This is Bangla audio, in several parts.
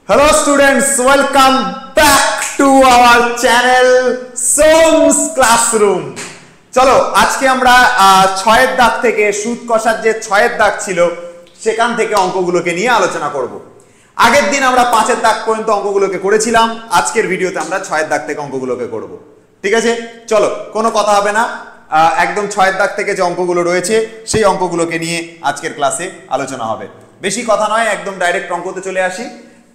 Hello students, welcome back to our channel Som's Classroom. চলো আজকে আমরা 6 এর দাগ থেকে সুদ কষার যে 6 এর দাগ ছিল সেখান থেকে অঙ্কগুলোকে নিয়ে আলোচনা করব। আগের দিন আমরা 5 এর দাগ পর্যন্ত অঙ্কগুলোকে করেছিলাম, আজকের ভিডিওতে আমরা 6 এর দাগ থেকে অঙ্কগুলোকে করব। ঠিক আছে, চলো কোনো কথা হবে না, একদম 6 এর দাগ থেকে যে অঙ্কগুলো রয়েছে সেই অঙ্কগুলোকে নিয়ে আজকের ক্লাসে আলোচনা হবে। বেশি কথা নয়, একদম ডাইরেক্ট অঙ্কতে চলে আসি।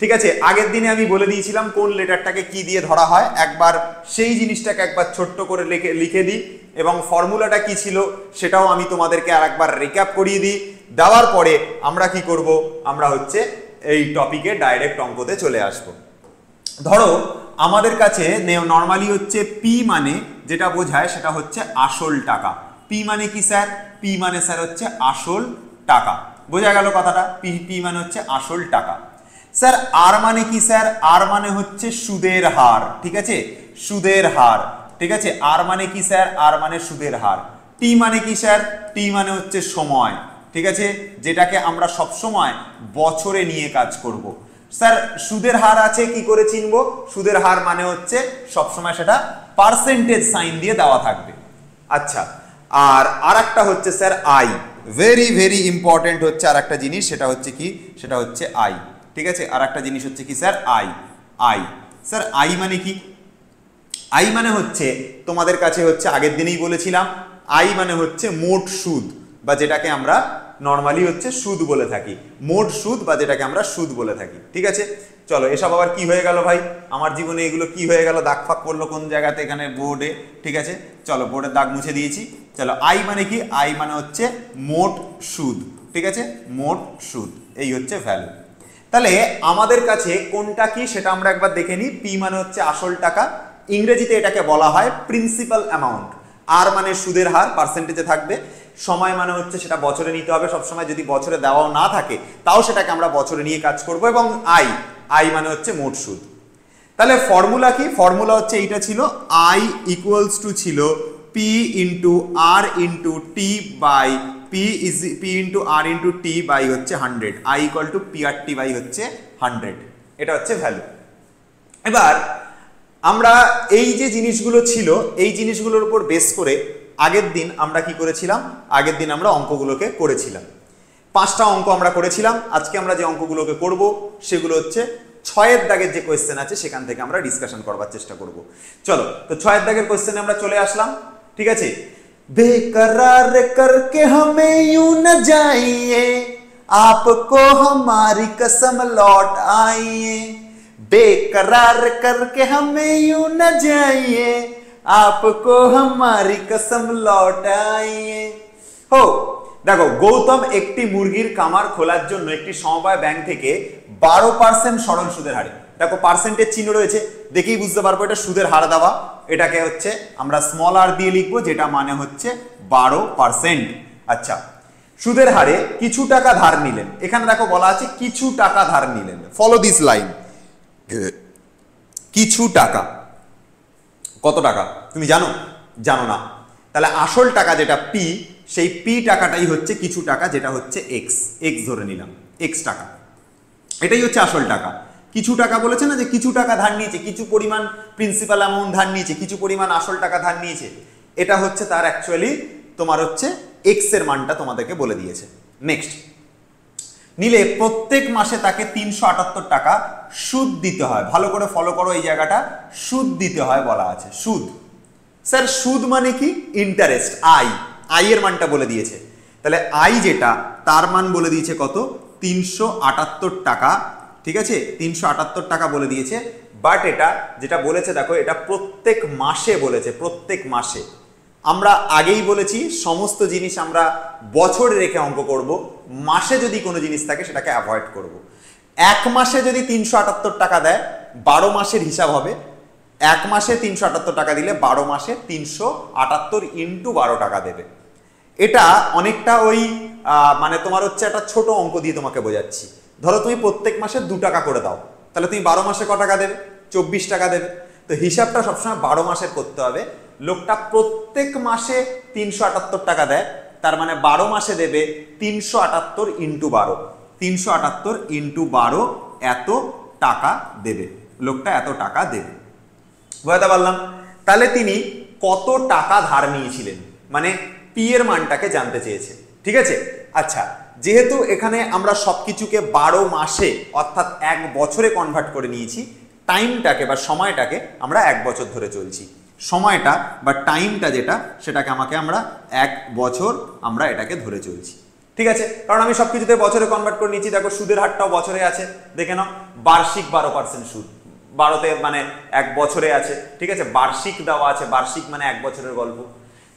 ঠিক আছে, আগের দিনে আমি বলে দিয়েছিলাম কোন লেটারটাকে কি দিয়ে ধরা হয়, একবার সেই জিনিসটাকে একবার ছোট্ট করে লিখে দিই এবং ফর্মুলাটা কি ছিল সেটাও আমি তোমাদেরকে আরেকবার রিক্যাপ করিয়ে দিই। দেওয়ার পরে আমরা কি করব, আমরা হচ্ছে এই টপিকে ডাইরেক্ট অঙ্কতে চলে আসব। ধরো আমাদের কাছে নর্মালি হচ্ছে পি মানে যেটা বোঝায় সেটা হচ্ছে আসল টাকা। পি মানে কি স্যার? পি মানে স্যার হচ্ছে আসল টাকা। বোঝা গেল কথাটা? পি মানে হচ্ছে আসল টাকা। স্যার আর মানে কি স্যার? আর মানে হচ্ছে সুদের হার। ঠিক আছে, সুদের হার। ঠিক আছে, আর মানে কি স্যার? আর মানে সুদের হার। টি মানে কি স্যার? টি মানে হচ্ছে সময়। ঠিক আছে, যেটাকে আমরা সব সময় বছরে নিয়ে কাজ করব। স্যার সুদের হার আছে, কি করে চিনবো? সুদের হার মানে হচ্ছে সব সময় সেটা পার্সেন্টেজ সাইন দিয়ে দেওয়া থাকবে। আচ্ছা, আর আরেকটা হচ্ছে sir I. Very very important হচ্ছে আর একটা জিনিস, সেটা হচ্ছে কি? সেটা হচ্ছে আই। ঠিক আছে, আর একটা জিনিস হচ্ছে কি sir? I. I sir I মানে কি? আই মানে হচ্ছে তোমাদের কাছে হচ্ছে আগের দিনেই বলেছিলাম, আই মানে হচ্ছে মোট সুদ বা যেটাকে আমরা নর্মালি হচ্ছে সুদ বলে থাকি। মোট সুদ বা যেটাকে আমরা সুদ বলে থাকি। ঠিক আছে, চলো এসব আবার কি হয়ে গেল ভাই আমার জীবনে? এগুলো কি হয়ে গেল? দাগ ফাঁক পড়লো কোন জায়গাতে? এখানে বোর্ডে। ঠিক আছে, চলো বোর্ডের দাগ মুছে দিয়েছি। চলো আই মানে কি? আই মানে হচ্ছে মোট সুদ। ঠিক আছে, মোট সুদ, এই হচ্ছে ভ্যালু। তাহলে আমাদের কাছে কোনটা কি সেটা আমরা একবার দেখে নিই। পি মানে হচ্ছে আসল টাকা, ইংরেজিতে এটাকে বলা হয় প্রিন্সিপাল অ্যামাউন্ট। আর মানে সুদের হার, পার্সেন্টেজে থাকবে। সময় মানে হচ্ছে সেটা বছরে নিতে হবে সবসময়, যদি বছরে দেওয়াও না থাকে তাও সেটাকে আমরা বছরে নিয়ে কাজ করব। এবং আই, আই মানে হচ্ছে মোট সুদ। তাহলে ফর্মুলা কি? ফর্মুলা হচ্ছে এইটা ছিল, আই ইকুয়ালস টু ছিল P into R into T by P into R into T by হচ্ছে 100। I equal to P R T by হচ্ছে 100। এটা হচ্ছে ভ্যালু। এবার আমরা এই যে জিনিসগুলো ছিল এই জিনিসগুলোর উপর বেস করে আগের দিন আমরা কি করেছিলাম? আগের দিন আমরা অঙ্কগুলোকে করেছিলাম। 5টা অঙ্ক আমরা করেছিলাম। আজকে আমরা যে অঙ্কগুলোকে করব সেগুলো হচ্ছে 6 এর দাগের যে কোয়েশ্চেন আছে সেখান থেকে আমরা ডিসকাশন করবার চেষ্টা করব। চলো তো 6 এর দাগের কোয়েশ্চেনে আমরা চলে আসলাম। ঠিক আছে, बेकरार करके हमें यूं न जाइए, आपको हमारी कसम लौट आइए। बेकरार करके हमें यूं न जाइए, आपको हमारी कसम लौट आइए। हो দেখো, গৌতম একটি মুরগির কামার খোলার জন্য একটি সমবায় ব্যাংক থেকে 12% সরল সুদের হারে, দেখো পার্সেন্টেজ চিহ্ন রয়েছে, দেখেই বুঝতে পারবো এটা সুদের হার দেওয়া। এটাকে হচ্ছে আমরা স্মল আর দিয়ে লিখবো, যেটা মানে হচ্ছে 12%। আচ্ছা, সুদের হারে কিছু টাকা ধার নিলেন। এখানে দেখো বলা আছে কিছু টাকা ধার নিলেন। Follow this line. কিছু টাকা, কত টাকা তুমি জানো? জানো না। তাহলে আসল টাকা যেটা পি, সেই পি টাকাটাই হচ্ছে কিছু টাকা, যেটা হচ্ছে এক্স। এক্স ধরে নিলাম, এক্স টাকা, এটাই হচ্ছে আসল টাকা। কিছু টাকা বলেছে না, যে কিছু টাকা ধার নিয়েছে, কিছু পরিমাণ প্রিন্সিপাল অ্যামাউন্ট ধার নিয়েছে, কিছু পরিমাণ আসল টাকা ধার নিয়েছে। এটা হচ্ছে তার অ্যাকচুয়ালি তোমার হচ্ছে এক্স এর মানটা তোমাদেরকে বলে দিয়েছে। নেক্সট, নিলে প্রত্যেক মাসে তাকে 378 টাকা সুদ দিতে হয়। ভালো করে ফলো করো এই জায়গাটা, সুদ দিতে হয় বলা আছে। সুদ, স্যার সুদ মানে কি? ইন্টারেস্ট। আই, আই এর মানটা বলে দিয়েছে। তাহলে আই যেটা, তার মান বলে দিয়েছে কত? 378 টাকা। ঠিক আছে, 378 টাকা বলে দিয়েছে। বাট এটা যেটা বলেছে দেখো, এটা প্রত্যেক মাসে বলেছে, প্রত্যেক মাসে। আমরা আগেই বলেছি সমস্ত জিনিস আমরা বছরে রেখে অঙ্ক করব, মাসে যদি কোনো জিনিস থাকে সেটাকে অ্যাভয়েড করব। এক মাসে যদি 378 টাকা দেয়, 12 মাসের হিসাব হবে। এক মাসে 378 টাকা দিলে 12 মাসে 378 ইন্টু 12 টাকা দেবে। এটা অনেকটা ওই মানে তোমার হচ্ছে একটা ছোট অঙ্ক দিয়ে তোমাকে বোঝাচ্ছি। ধরো তুমি প্রত্যেক মাসে 2 টাকা করে দাও, তাহলে তুমি 12 মাসে ক টাকা দেবে? 24 টাকা দেবে। তো হিসাবটা সবসময় 12 মাসের করতে হবে। লোকটা প্রত্যেক মাসে 378 টাকা দেয়, তার মানে 12 মাসে দেবে 378 ইন্টু 12। 378 ইন্টু 12 এত টাকা দেবে, লোকটা এত টাকা দেবে। বুঝতে পারলাম? তাহলে তিনি কত টাকা ধার নিয়েছিলেন, মানে পি এর মানটাকে জানতে চেয়েছে। ঠিক আছে, আচ্ছা যেহেতু এখানে আমরা সবকিছুকে 12 মাসে অর্থাৎ 1 বছরে কনভার্ট করে নিয়েছি, টাইমটাকে বা সময়টাকে আমরা 1 বছর ধরে চলছি। সময়টা বা টাইমটা যেটা, সেটাকে আমরা 1 বছর আমরা এটাকে ধরে চলছি। ঠিক আছে, কারণ আমি সবকিছুতে বছরে কনভার্ট করে নিয়েছি। দেখো সুদের হারটাও বছরে আছে, দেখে নাও বার্ষিক 12% সুদ, 12তে মানে 1 বছরে আছে। ঠিক আছে, বার্ষিক দেওয়া আছে, বার্ষিক মানে 1 বছরের গল্প।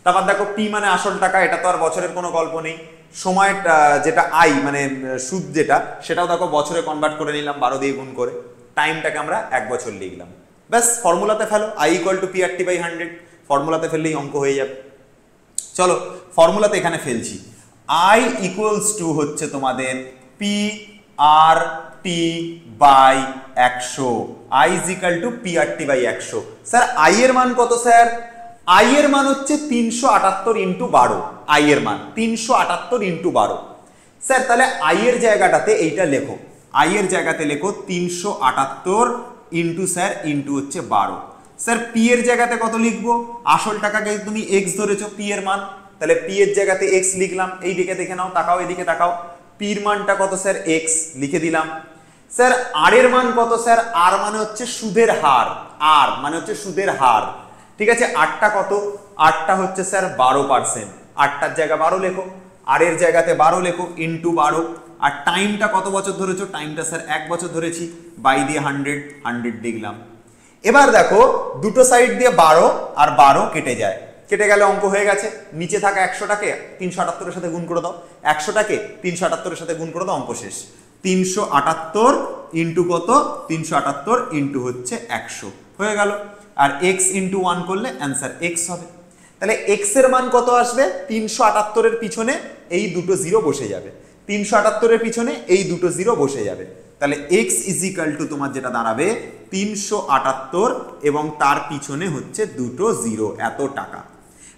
তারপর দেখো পি মানে আসল টাকা, এটা তো আর বছরের কোনো গল্প নেই। সময়টা যেটা আই মানে সুদ যেটা, সেটাও দেখো বছরে কনভার্ট করে নিলাম 12 দিয়ে গুণ করে। টাইমটাকে আমরা 1 বছর লিখলাম। ব্যাস, ফর্মুলাতে ফেলো, I equal to P R T by 100, ফর্মুলাতে ফেললেই অঙ্ক হয়ে যাবে। চলো ফর্মুলাতে এখানে ফেলছি, আই ইকুয়ালস টু হচ্ছে তোমাদের P R T by 100, I is equal to P R T by 100। Sir I এর মান কত স্যার? আই এর মান হচ্ছে 378 ইন্টু 12, আই এর মান 378 ইন্টু 12। স্যার তাহলে আই এর জায়গাটাতে এইটা লেখো, আই এর জায়গাতে লেখো 378 ইন্টু স্যার ইন্টু হচ্ছে 12। স্যার পি এর জায়গাতে কত লিখবো? আসল টাকাকে তুমি এক্স ধরেছো পি এর মান, তাহলে পি এর জায়গাতে এক্স লিখলাম। এই দিকে দেখে নাও, তাকাও এদিকে তাকাও, পি এর মানটা কত স্যার? এক্স লিখে দিলাম। স্যার আর এর মান কত স্যার? আর মানে হচ্ছে সুদের হার, আর মানে হচ্ছে সুদের হার। ঠিক আছে, আরটা কত? আরটা হচ্ছে স্যার 12%, আরটার জায়গা 12 লেখো, আর এর জায়গাতে 12 লেখো ইন্টু 12। আর টাইমটা কত বছর ধরেছো? টাইমটা স্যার 1 বছর ধরেছি, বাই দিয়ে 100 লিখলাম। এবার দেখো দুটো সাইড দিয়ে 12 আর 12 কেটে যায়, কেটে গেলে অঙ্ক হয়ে গেছে। নিচে থাকা 100টাকে 378 এর সাথে গুণ করে দাও, 100টাকে 378 এর সাথে গুণ করে দাও, অঙ্ক শেষ। 378 ইন্টু কত? 378 ইন্টু হচ্ছে 100 হয়ে গেল। আর x ইন্টু 1 করলে অ্যান্সার x হবে। তাহলে x এর মান কত আসবে? 378 এর পিছনে এই দুটো জিরো বসে যাবে, 378 এর পিছনে এই দুটো জিরো বসে যাবে। তাহলে x ইজ ইকুয়াল টু তোমার যেটা দাঁড়াবে 378 এবং তার পিছনে হচ্ছে দুটো জিরো, এত টাকা।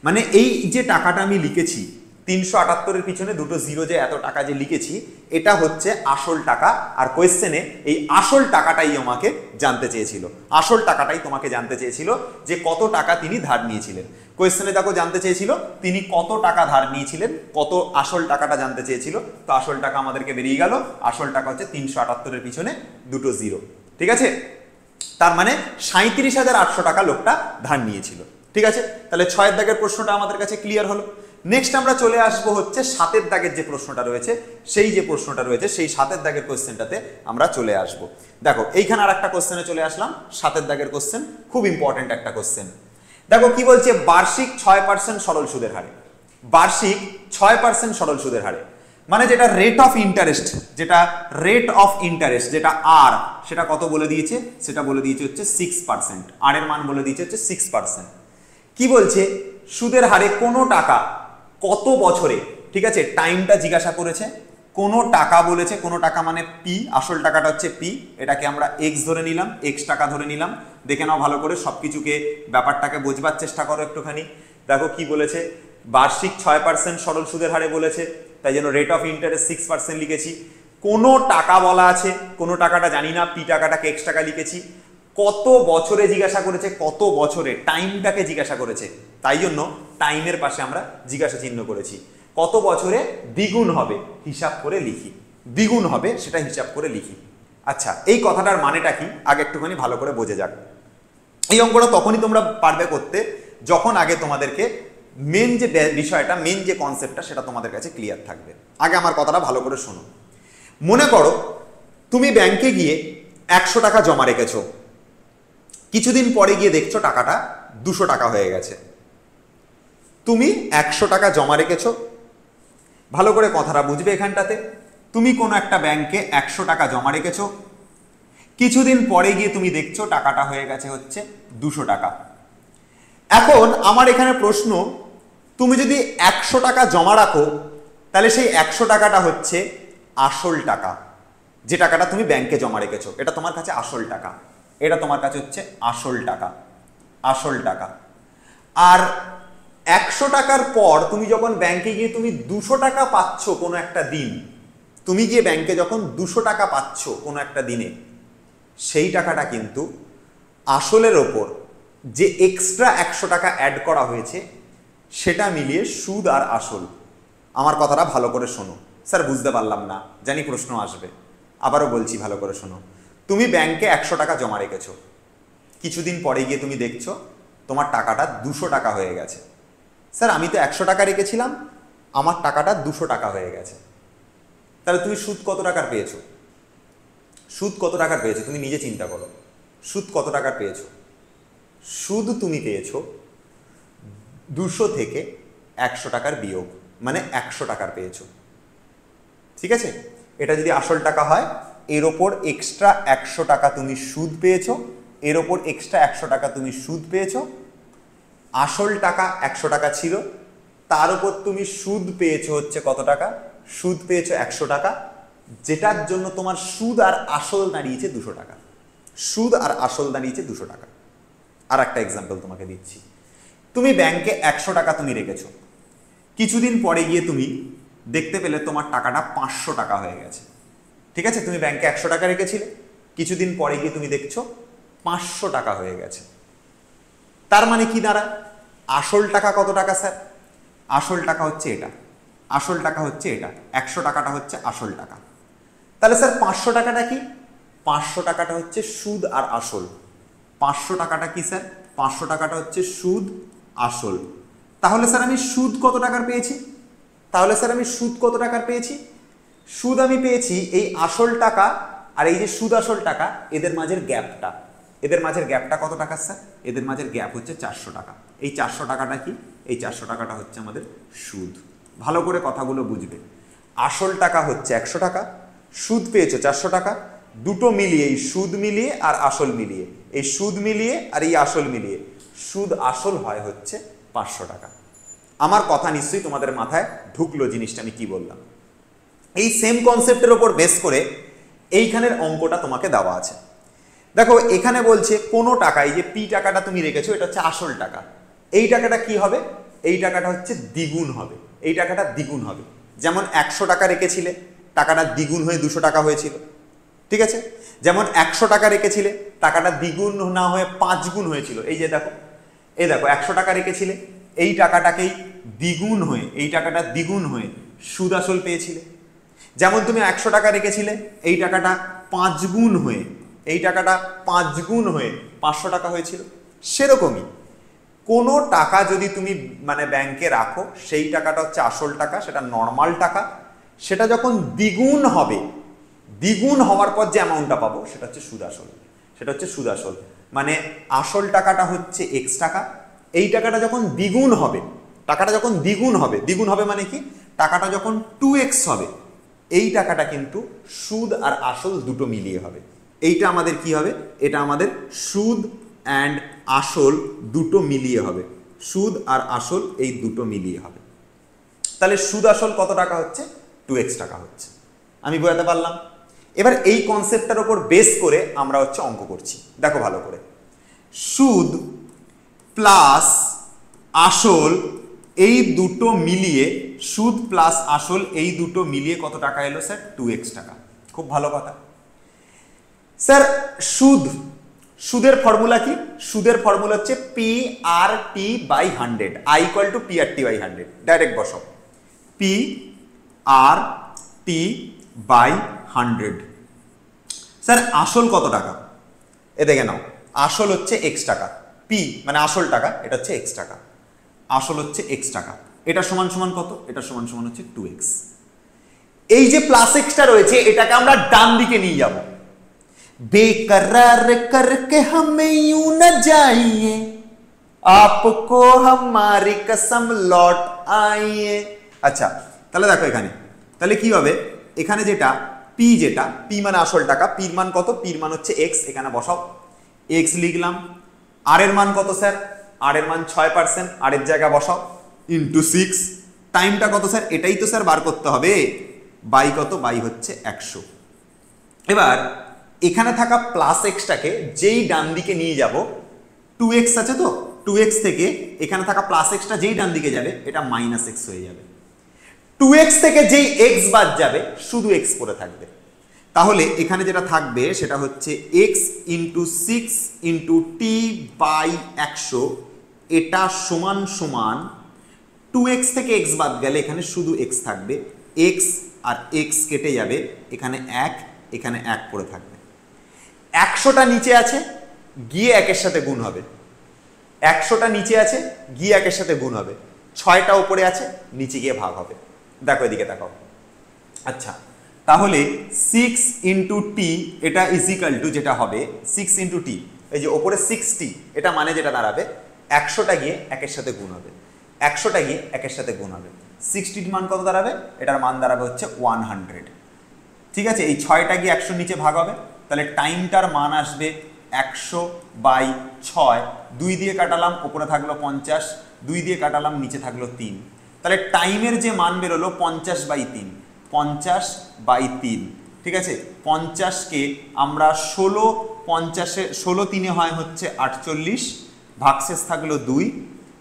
মানে এই যে টাকাটা আমি লিখেছি 378 এর পিছনে দুটো জিরো, যে এত টাকা যে লিখেছি, এটা হচ্ছে আসল টাকা। আর কোয়েশ্চেনে এই আসল টাকাটাই আমাকে জানতে চেয়েছিল, আসল টাকাটাই তোমাকে জানতে চেয়েছিল যে কত টাকা তিনি ধার নিয়েছিলেন। কোয়েশ্চেনে দেখো জানতে চেয়েছিল তিনি কত টাকা ধার নিয়েছিলেন, কত আসল টাকাটা জানতে চেয়েছিল। তো আসল টাকা আমাদেরকে বেরিয়ে গেল, আসল টাকা হচ্ছে 378 এর পিছনে দুটো জিরো। ঠিক আছে, তার মানে 37,800 টাকা লোকটা ধার নিয়েছিল। ঠিক আছে, তাহলে 6 দাগের প্রশ্নটা আমাদের কাছে ক্লিয়ার হলো। নেক্সট আমরা চলে আসবো হচ্ছে 7 দাগের যে প্রশ্নটা রয়েছে, সেই যে প্রশ্নটা রয়েছে সেই 7 দাগের কোশ্চেনটাতে আমরা চলে আসব। দেখো এইখানে আর একটা কোশ্চেনে চলে আসলাম, 7 দাগের কোশ্চেন, খুব ইম্পর্টেন্ট একটা কোশ্চেন। দেখো কি বলছে, বার্ষিক 6% সরল সুদের হারে, বার্ষিক 6% সরল সুদের হারে, মানে যেটা রেট অফ ইন্টারেস্ট, যেটা রেট অফ ইন্টারেস্ট যেটা আর, সেটা কত বলে দিয়েছে? সেটা বলে দিয়েছে হচ্ছে 6%, আর এর মান বলে দিয়েছে হচ্ছে 6%। কি বলছে? সুদের হারে কোনো টাকা কত বছরে, ঠিক আছে, টাইমটা জিজ্ঞাসা করেছে, কোনো টাকা বলেছে, কোনো টাকা মানে পি, আসল টাকাটা হচ্ছে পি, এটাকে আমরা এক্স ধরে নিলাম, এক্স টাকা ধরে নিলাম। দেখে নাও ভালো করে, সবকিছুকে ব্যাপারটাকে বোঝবার চেষ্টা করো একটুখানি। দেখো কি বলেছে, বার্ষিক 6% সরল সুদের হারে বলেছে, তাই জন্য রেট অফ ইন্টারেস্ট 6% লিখেছি। কোনো টাকা বলা আছে, কোনো টাকাটা জানি না, পি টাকাটাকে এক্স টাকা লিখেছি। কত বছরে জিজ্ঞাসা করেছে, কত বছরে, টাইমটাকে জিজ্ঞাসা করেছে, তাই জন্য টাইমের পাশে আমরা জিজ্ঞাসা চিহ্ন করেছি। কত বছরে দ্বিগুণ হবে হিসাব করে লিখি, দ্বিগুণ হবে সেটা হিসাব করে লিখি। আচ্ছা, এই কথাটার মানেটা কি আগে একটুখানি ভালো করে বোঝা যাক। এই অঙ্কটা তখনই তোমরা পারবে করতে যখন আগে তোমাদেরকে মেন যে বিষয়টা, মেন যে কনসেপ্টটা, সেটা তোমাদের কাছে ক্লিয়ার থাকবে। আগে আমার কথাটা ভালো করে শোনো। মনে করো তুমি ব্যাংকে গিয়ে 100 টাকা জমা রেখেছো, কিছুদিন পরে গিয়ে দেখছো টাকাটা 200 টাকা হয়ে গেছে। তুমি 100 টাকা জমা রেখেছো, ভালো করে কথাটা বুঝবে এখানটাতে। তুমি কোনো একটা ব্যাংকে 100 টাকা জমা রেখেছো, কিছুদিন পরে গিয়ে তুমি দেখছো টাকাটা হয়ে গেছে হচ্ছে 200 টাকা। এখন আমার এখানে প্রশ্ন, তুমি যদি 100 টাকা জমা রাখো, তাহলে সেই 100 টাকাটা হচ্ছে আসল টাকা, যে টাকাটা তুমি ব্যাংকে জমা রেখেছো, এটা তোমার কাছে আসল টাকা, এটা তোমার কাছে হচ্ছে আসল টাকা, আসল টাকা। আর 100 টাকার পর তুমি যখন ব্যাংকে গিয়ে তুমি 200 টাকা পাচ্ছ কোনো একটা দিন, তুমি গিয়ে ব্যাংকে যখন 200 টাকা পাচ্ছ কোনো একটা দিনে, সেই টাকাটা কিন্তু আসলের ওপর যে এক্সট্রা 100 টাকা অ্যাড করা হয়েছে সেটা মিলিয়ে সুদ আর আসল। আমার কথাটা ভালো করে শোনো। স্যার বুঝতে পারলাম না, জানি প্রশ্ন আসবে, আবারও বলছি ভালো করে শোনো। তুমি ব্যাংকে 100 টাকা জমা রেখেছো, কিছুদিন পরে গিয়ে তুমি দেখছো তোমার টাকাটা 200 টাকা হয়ে গেছে। স্যার আমি তো 100 টাকা রেখেছিলাম, আমার টাকাটা 200 টাকা হয়ে গেছে। তাহলে তুমি সুদ কত টাকার পেয়েছো? সুদ কত টাকার পেয়েছো তুমি নিজে চিন্তা করো। সুদ কত টাকার পেয়েছো? সুদ তুমি পেয়েছো 200 থেকে 100 টাকার বিয়োগ, মানে 100 টাকার পেয়েছো। ঠিক আছে, এটা যদি আসল টাকা হয় এর ওপর এক্সট্রা 100 টাকা তুমি সুদ পেয়েছো, এর ওপর এক্সট্রা 100 টাকা তুমি সুদ পেয়েছো। আসল টাকা 100 টাকা ছিল, তার উপর তুমি সুদ পেয়েছো হচ্ছে কত টাকা? সুদ পেয়েছো 100 টাকা, যেটার জন্য তোমার সুদ আর আসল দাঁড়িয়েছে 200 টাকা। সুদ আর আসল দাঁড়িয়েছে 200 টাকা। আর একটা এক্সাম্পল তোমাকে দিচ্ছি। তুমি ব্যাংকে 100 টাকা তুমি রেখেছো, কিছুদিন পরে গিয়ে তুমি দেখতে পেলে তোমার টাকাটা 500 টাকা হয়ে গেছে। ঠিক আছে, তুমি ব্যাংকে 100 টাকা রেখেছিলে, কিছুদিন পরে গিয়ে তুমি দেখছো 500 টাকা হয়ে গেছে। তার মানে কি দাঁড়ায়? আসল টাকা কত টাকা স্যার? আসল টাকা হচ্ছে এটা, আসল টাকা হচ্ছে এটা, 100 টাকাটা হচ্ছে আসল টাকা। তাহলে স্যার 500 টাকাটা কি? 500 টাকাটা হচ্ছে সুদ আর আসল। 500 টাকাটা কি স্যার? 500 টাকাটা হচ্ছে সুদ আসল। তাহলে স্যার আমি সুদ কত টাকার পেয়েছি? তাহলে স্যার আমি সুদ কত টাকার পেয়েছি? সুদ আমি পেয়েছি এই আসল টাকা আর এই যে সুদ আসল টাকা, এদের মাঝের গ্যাপটা। এদের মাঝের গ্যাপটা কত টাকা স্যার? এদের মাঝের গ্যাপ হচ্ছে 400 টাকা। এই 400 টাকাটা কি? এই 400 টাকাটা হচ্ছে আমাদের সুদ। ভালো করে কথাগুলো বুঝবে। আসল টাকা হচ্ছে 100 টাকা, সুদ পেয়েছো 400 টাকা, দুটো মিলিয়ে, এই সুদ মিলিয়ে আর আসল মিলিয়ে, এই সুদ মিলিয়ে আর এই আসল মিলিয়ে সুদ আসল হয় হচ্ছে 500 টাকা। আমার কথা নিশ্চয়ই তোমাদের মাথায় ঢুকলো জিনিসটা আমি কি বললাম। এই সেম কনসেপ্টের ওপর বেস করে এইখানের অঙ্কটা তোমাকে দেওয়া আছে। দেখো এখানে বলছে কোনো টাকা, এই যে পি টাকাটা তুমি রেখেছো এটা হচ্ছে আসল টাকা, এই টাকাটা কি হবে? এই টাকাটা হচ্ছে দ্বিগুণ হবে, এই টাকাটা দ্বিগুণ হবে। যেমন 100 টাকা রেখেছিলে, টাকাটা দ্বিগুণ হয়ে 200 টাকা হয়েছিল। ঠিক আছে, যেমন 100 টাকা রেখেছিলে, টাকাটা দ্বিগুণ না হয়ে 5 গুণ হয়েছিল। এই যে দেখো, এই দেখো 100 টাকা রেখেছিলে, এই টাকাটাকেই দ্বিগুণ হয়ে, এই টাকাটা দ্বিগুণ হয়ে সুদ আসল পেয়েছিলে। যেমন তুমি 100 টাকা রেখেছিলে, এই টাকাটা 5 গুণ হয়ে, এই টাকাটা 5 গুণ হয়ে 500 টাকা হয়েছিল। সেরকমই কোনো টাকা যদি তুমি মানে ব্যাংকে রাখো, সেই টাকাটা হচ্ছে আসল টাকা, সেটা নর্মাল টাকা। সেটা যখন দ্বিগুণ হবে, দ্বিগুণ হওয়ার পর যে অ্যামাউন্টটা পাবো সেটা হচ্ছে সুদ আসল, সেটা হচ্ছে সুদ আসল। মানে আসল টাকাটা হচ্ছে x টাকা, এই টাকাটা যখন দ্বিগুণ হবে, টাকাটা যখন দ্বিগুণ হবে, দ্বিগুণ হবে মানে কি? টাকাটা যখন 2x হবে, এই টাকাটা কিন্তু সুদ আর আসল দুটো মিলিয়ে হবে। এইটা আমাদের কি হবে? এটা আমাদের সুদ অ্যান্ড আসল দুটো মিলিয়ে হবে, সুদ আর আসল এই দুটো মিলিয়ে হবে। তাহলে সুদ আসল কত টাকা হচ্ছে? 2x টাকা হচ্ছে। আমি বোঝাতে পারলাম? এবার এই কনসেপ্টটার উপর বেস করে আমরা হচ্ছে অঙ্ক করছি। দেখো ভালো করে, সুদ প্লাস আসল এই দুটো মিলিয়ে, সুদ প্লাস আসল এই দুটো মিলিয়ে কত টাকা এলো স্যার? 2x টাকা। খুব ভালো কথা স্যার। সুদ, সুদের ফর্মুলা কি? সুদের ফর্মুলা হচ্ছে PRT by 100, I equal to PRT by 100। Direct বসাও, PRT বাই 100। স্যার আসল কত টাকা? এ দেখে নাও, আসল হচ্ছে x টাকা, P মানে আসল টাকা, এটা হচ্ছে x টাকা, আসল হচ্ছে x টাকা। এটা সমান সমান কত? এটা সমান সমান হচ্ছে 2x। এই যে প্লাস এক্সটা রয়েছে এটাকে আমরা ডান দিকে নিয়ে যাব। बेकरार करके हमें यूं न जाइए, आपको हमारी कसम लौट आइए। আচ্ছা তাহলে দেখো এখানে, তাহলে কি হবে? এখানে যেটা পি, যেটা পি মানে আসল টাকা, পির মান কত? পির মান হচ্ছে x, এখানে বসাও, x লিখলাম। আর এর মান কত স্যার? আর এর মান 6%, আর এর জায়গা বসাও, ইন্টু 6। টাইমটা কত স্যার? এটাই তো স্যার বার করতে হবে। বাই কত? বাই হচ্ছে 100। এবার এখানে থাকা প্লাস এক্সটাকে যেই ডান দিকে নিয়ে যাব, 2x আছে তো, 2x থেকে এখানে থাকা প্লাস এক্সটা যেই ডান দিকে যাবে এটা মাইনাস এক্স হয়ে যাবে। 2x থেকে যেই x বাদ যাবে শুধু x পড়ে থাকবে। তাহলে এখানে যেটা থাকবে সেটা হচ্ছে x into 6 into T by 100, এটা সমান সমান 2x থেকে x বাদ গেলে এখানে শুধু x থাকবে, x আর x কেটে যাবে, এখানে 1 এখানে 1 পড়ে থাকবে। 100টা নিচে আছে, গিয়ে 1-এর সাথে গুণ হবে। 100টা নিচে আছে, গিয়ে 1-এর সাথে গুণ হবে। 6টা উপরে আছে, নিচে গিয়ে ভাগ হবে। দেখো এদিকে তাকাও। আচ্ছা, তাহলে 6 ইন্টু টি এটা ইজিক্যাল টু যেটা হবে 6 ইন্টু টি, এই যে ওপরে 60, এটা মানে যেটা দাঁড়াবে 100টা গিয়ে 1-এর সাথে গুণ হবে, 100টা গিয়ে 1-এর সাথে গুণ হবে। 60 মান কত দাঁড়াবে? এটার মান দাঁড়াবে হচ্ছে 100। ঠিক আছে, এই 6টা গিয়ে 100 নিচে ভাগ হবে, তাহলে টাইমটার মান আসবে 100/6। 2 দিয়ে কাটালাম, উপরে থাকলো 50, 2 দিয়ে কাটালাম, নিচে থাকলো 3। তাহলে টাইমের যে মান বেরোলো 50/3, 50/3। ঠিক আছে, 50কে আমরা 16, 16 3 হয় হচ্ছে 48, ভাগশেষ থাকলো 2।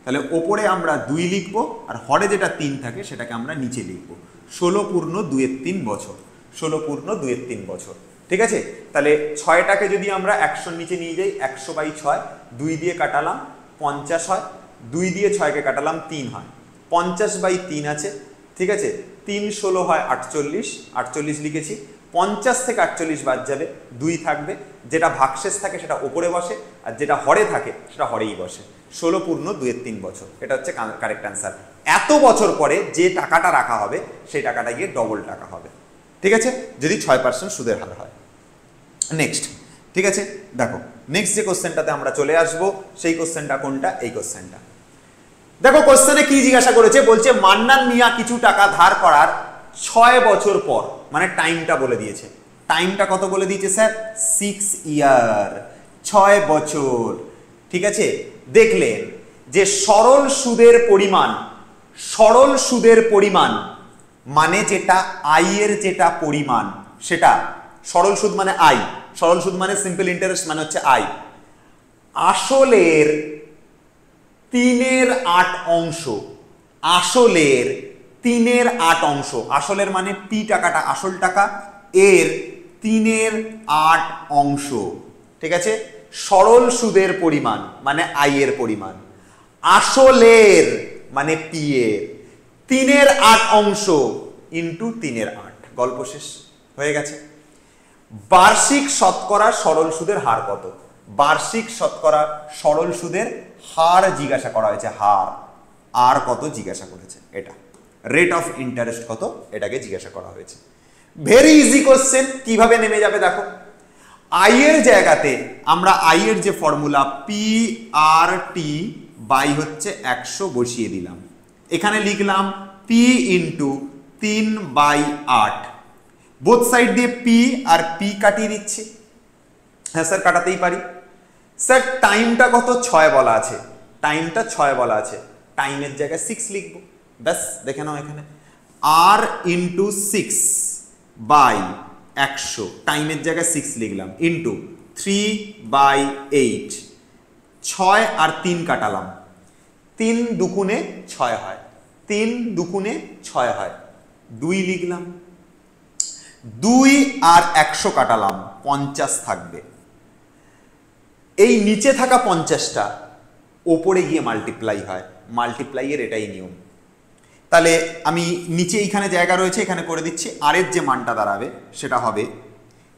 তাহলে ওপরে আমরা 2 লিখবো, আর হরে যেটা 3 থাকে সেটাকে আমরা নিচে লিখবো। 16 পূর্ণ 2-3 বছর, 16 পূর্ণ 2-3 বছর। ঠিক আছে, তাহলে 6টাকে যদি আমরা 100 নিচে নিয়ে যাই, 100/6, 2 দিয়ে কাটালাম 50 হয়, 2 দিয়ে 6কে কাটালাম 3 হয়, 50/3 আছে। ঠিক আছে, 3 16 হয় 48, 48 লিখেছি। 50 থেকে 48 বাদ যাবে, 2 থাকবে, যেটা ভাগশেষ থাকে সেটা ওপরে বসে, আর যেটা হরে থাকে সেটা হরেই বসে। 16 পূর্ণ 2-3 বছর, এটা হচ্ছে কারেক্ট অ্যান্সার। এত বছর পরে যে টাকাটা রাখা হবে সেই টাকাটা গিয়ে ডবল টাকা হবে। ঠিক আছে, যদি 6% সুদের হার হয়। নেক্সট, ঠিক আছে, দেখো নেক্সট যে কোশ্চেনটাতে আমরা চলে আসব, সেই কোশ্চেনটা কোনটা? এই কোশ্চেনটা দেখো। কোশ্চেনে কি জিজ্ঞাসা করেছে? বলছে মান্নান মিয়া কিছু টাকা ধার করার 6 বছর পর, মানে টাইমটা বলে দিয়েছে। টাইমটা কত বলে দিয়েছে স্যার? 6 ইয়ার, 6 বছর। ঠিক আছে, দেখলেন যে সরল সুদের পরিমাণ, সরল সুদের পরিমাণ মানে যেটা আই এর যেটা পরিমাণ, সেটা সরল সুদ মানে আই, সরল সুদ মানে সিম্পল ইন্টারেস্ট মানে হচ্ছে আই, আসলের 3/8 অংশ, আসলের 3/8 অংশ, আসলের মানে পি টাকাটা আসল টাকা, এর 3/8 অংশ। ঠিক আছে, সরল সুদের পরিমাণ মানে আই এর পরিমাণ, আসলের মানে পি এর 3/8 অংশ ইন্টু 3/8, গল্প শেষ হয়ে গেছে। বার্ষিক শতকরা সরল সুদের হার কত? বার্ষিক শতকরা সরল সুদের হার জিজ্ঞাসা করা হয়েছে, হার। আর কত জিজ্ঞাসা করেছে? এটা রেট অফ ইন্টারেস্ট কত, এটাকে জিজ্ঞাসা করা হয়েছে। ভেরি ইজি কোশ্চেন, কিভাবে নেমে যাবে দেখো। আই এর জায়গাতে আমরা আই এর যে formula P R T by হচ্ছে 100 বসিয়ে দিলাম। এখানে লিখলাম পি ইন্টু 3/8, বোথ সাইড দিয়ে পি আর পি কাটিয়ে দিচ্ছি। হ্যাঁ স্যার, কাটাতেই পারি। স্যার টাইমটা কত? 6 বলা আছে, টাইমটা 6 বলা আছে, টাইমের জায়গায় 6 লিখবো, ব্যাস দেখে নাও। এখানে আর ইন্টু 6/100, টাইমের জায়গায় 6 লিখলাম, ইন্টু 3/8, 6 আর 3 কাটালাম, 3 দুগুণে 6 হয়, 3 দুগুণে 6 হয়, 2 লিখলাম, 2 আর 100 কাটালাম, 50 থাকবে। এই নিচে থাকা 50টা ওপরে গিয়ে মাল্টিপ্লাই হয়, মাল্টিপ্লাইয়ের এটাই নিয়ম। তাহলে আমি নিচে এইখানে জায়গা রয়েছে, এখানে করে দিচ্ছি। আর এর যে মানটা দাঁড়াবে সেটা হবে,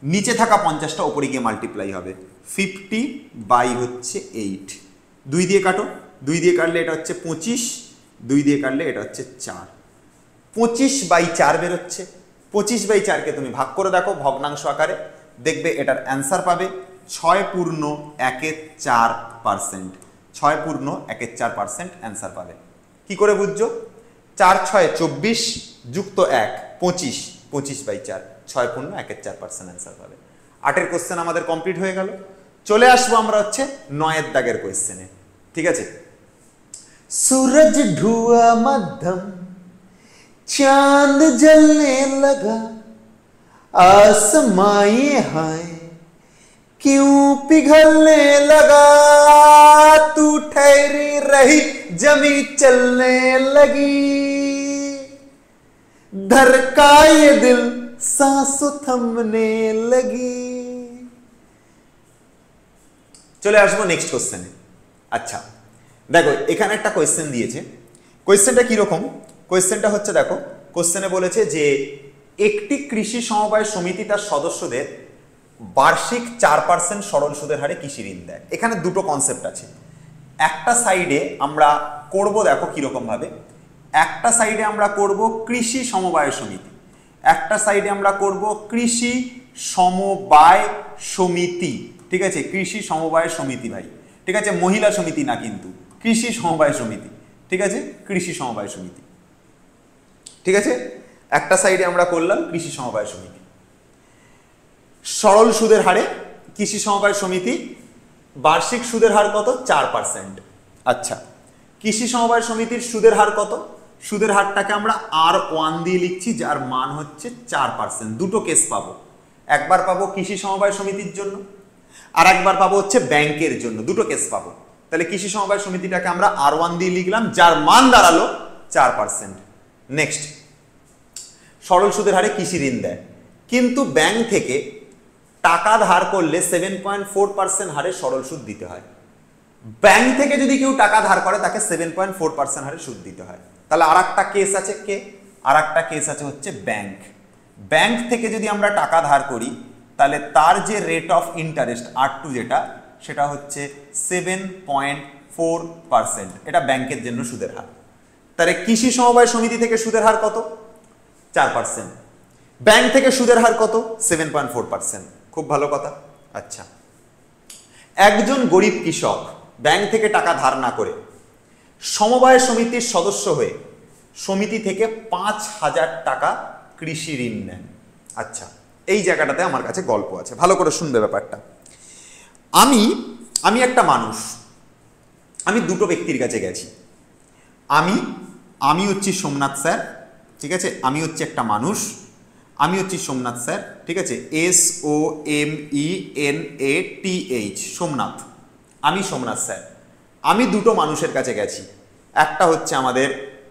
নিচে থাকা 50টা ওপরে গিয়ে মাল্টিপ্লাই হবে, 50/8। 2 দিয়ে কাটো, 2 দিয়ে কাটলে এটা হচ্ছে 25, 2 দিয়ে কাটলে এটা হচ্ছে 4, 25/4 বেরোচ্ছে। 25/4কে তুমি ভাগ করে দেখো ভগ্নাংশ আকারে, দেখবে এটার অ্যান্সার পাবে 6 পূর্ণ 1/4%, 6 পূর্ণ 1/4% অ্যান্সার পাবে। কি করে বুঝছো? 4 6 24 যুক্ত 1 25, 25/4, 6 পূর্ণ 1/4% অ্যান্সার পাবে। 8 এর কোশ্চেন আমাদের কমপ্লিট হয়ে গেল। চলে আসবো আমরা হচ্ছে 9 এর দাগের কোশ্চেনে। ঠিক আছে, सूरज ढुआ मध्यम, चांद जलने लगा, आसमाए हाय क्यों पिघलने लगा, तू ठहरी रही जमी चलने लगी, धड़का ये दिल सांसों थमने लगी। চলে আসবো নেক্সট কোশ্চেনে। আচ্ছা দেখো এখানে একটা কোয়েশ্চেন দিয়েছে। কোয়েশ্চেনটা কিরকম? কোয়েশ্চেনটা হচ্ছে দেখো, কোশ্চেনে বলেছে যে একটি কৃষি সমবায় সমিতি তার সদস্যদের বার্ষিক 4% সরল সুদের হারে কৃষি ঋণ দেয়। এখানে দুটো কনসেপ্ট আছে। একটা সাইডে আমরা করব, দেখো কিরকম ভাবে, একটা সাইডে আমরা করব কৃষি সমবায় সমিতি, একটা সাইডে আমরা করব কৃষি সমবায় সমিতি। ঠিক আছে, কৃষি সমবায় সমিতি ভাই, ঠিক আছে, মহিলা সমিতি না কিন্তু, কৃষি সমবায় সমিতি। ঠিক আছে, কৃষি সমবায় সমিতি। ঠিক আছে, একটা সাইডে আমরা করলাম কৃষি সমবায় সমিতি। সরল সুদের হারে কৃষি সমবায় সমিতি, বার্ষিক সুদের হার কত? 4%। আচ্ছা, কৃষি সমবায় সমিতির সুদের হার কত? সুদের হারটাকে আমরা R1 দিয়ে লিখছি, যার মান হচ্ছে 4%। দুটো কেস পাবো, একবার পাবো কৃষি সমবায় সমিতির জন্য, আর একবার পাবো হচ্ছে ব্যাংকের জন্য। দুটো কেস পাবো। তাহলে কৃষি সমবায় সমিতিটাকে আমরা R1 দিয়ে লিখলাম, যার মান দাঁড়ালো 4%। নেক্সট, সরল সুদের হারে কৃষি ঋণ দেয়, কিন্তু ব্যাংক থেকে টাকা ধার করলে 7.4% হারে সরল সুদ দিতে হয়। ব্যাংক থেকে যদি কেউ টাকা ধার করে তাকে 7.4% হারে সুদ দিতে হয়। তাহলে আর একটা কেস আছে, কে? আর একটা কেস আছে হচ্ছে ব্যাংক। ব্যাংক থেকে যদি আমরা টাকা ধার করি তাহলে তার যে রেট অফ ইন্টারেস্ট R2 যেটা, সেটা হচ্ছে 7.4%। এটা ব্যাংকের জন্য সুদের হার। তাহলে কৃষি সমবায় সমিতি থেকে সুদের হার কত? 4%। ব্যাংক থেকে সুদের হার কত? 7.4%। খুব ভালো কথা। আচ্ছা, একজন গরিব কৃষক ব্যাংক থেকে টাকা ধার না করে সমবায় সমিতির সদস্য হয়ে সমিতি থেকে 5,000 টাকা কৃষি ঋণ নেন। আচ্ছা, এই জায়গাটাতে আমার কাছে গল্প আছে, ভালো করে শুনবে ব্যাপারটা। আমি একটা মানুষ, আমি দুটো ব্যক্তির কাছে গেছি। আমি হচ্ছি সোমনাথ স্যার, ঠিক আছে, আমি হচ্ছে একটা মানুষ, আমি হচ্ছি সোমনাথ স্যার, ঠিক আছে, SOMENATH, সোমনাথ। আমি সোমনাথ স্যার। আমি দুটো মানুষের কাছে গেছি, একটা হচ্ছে আমাদের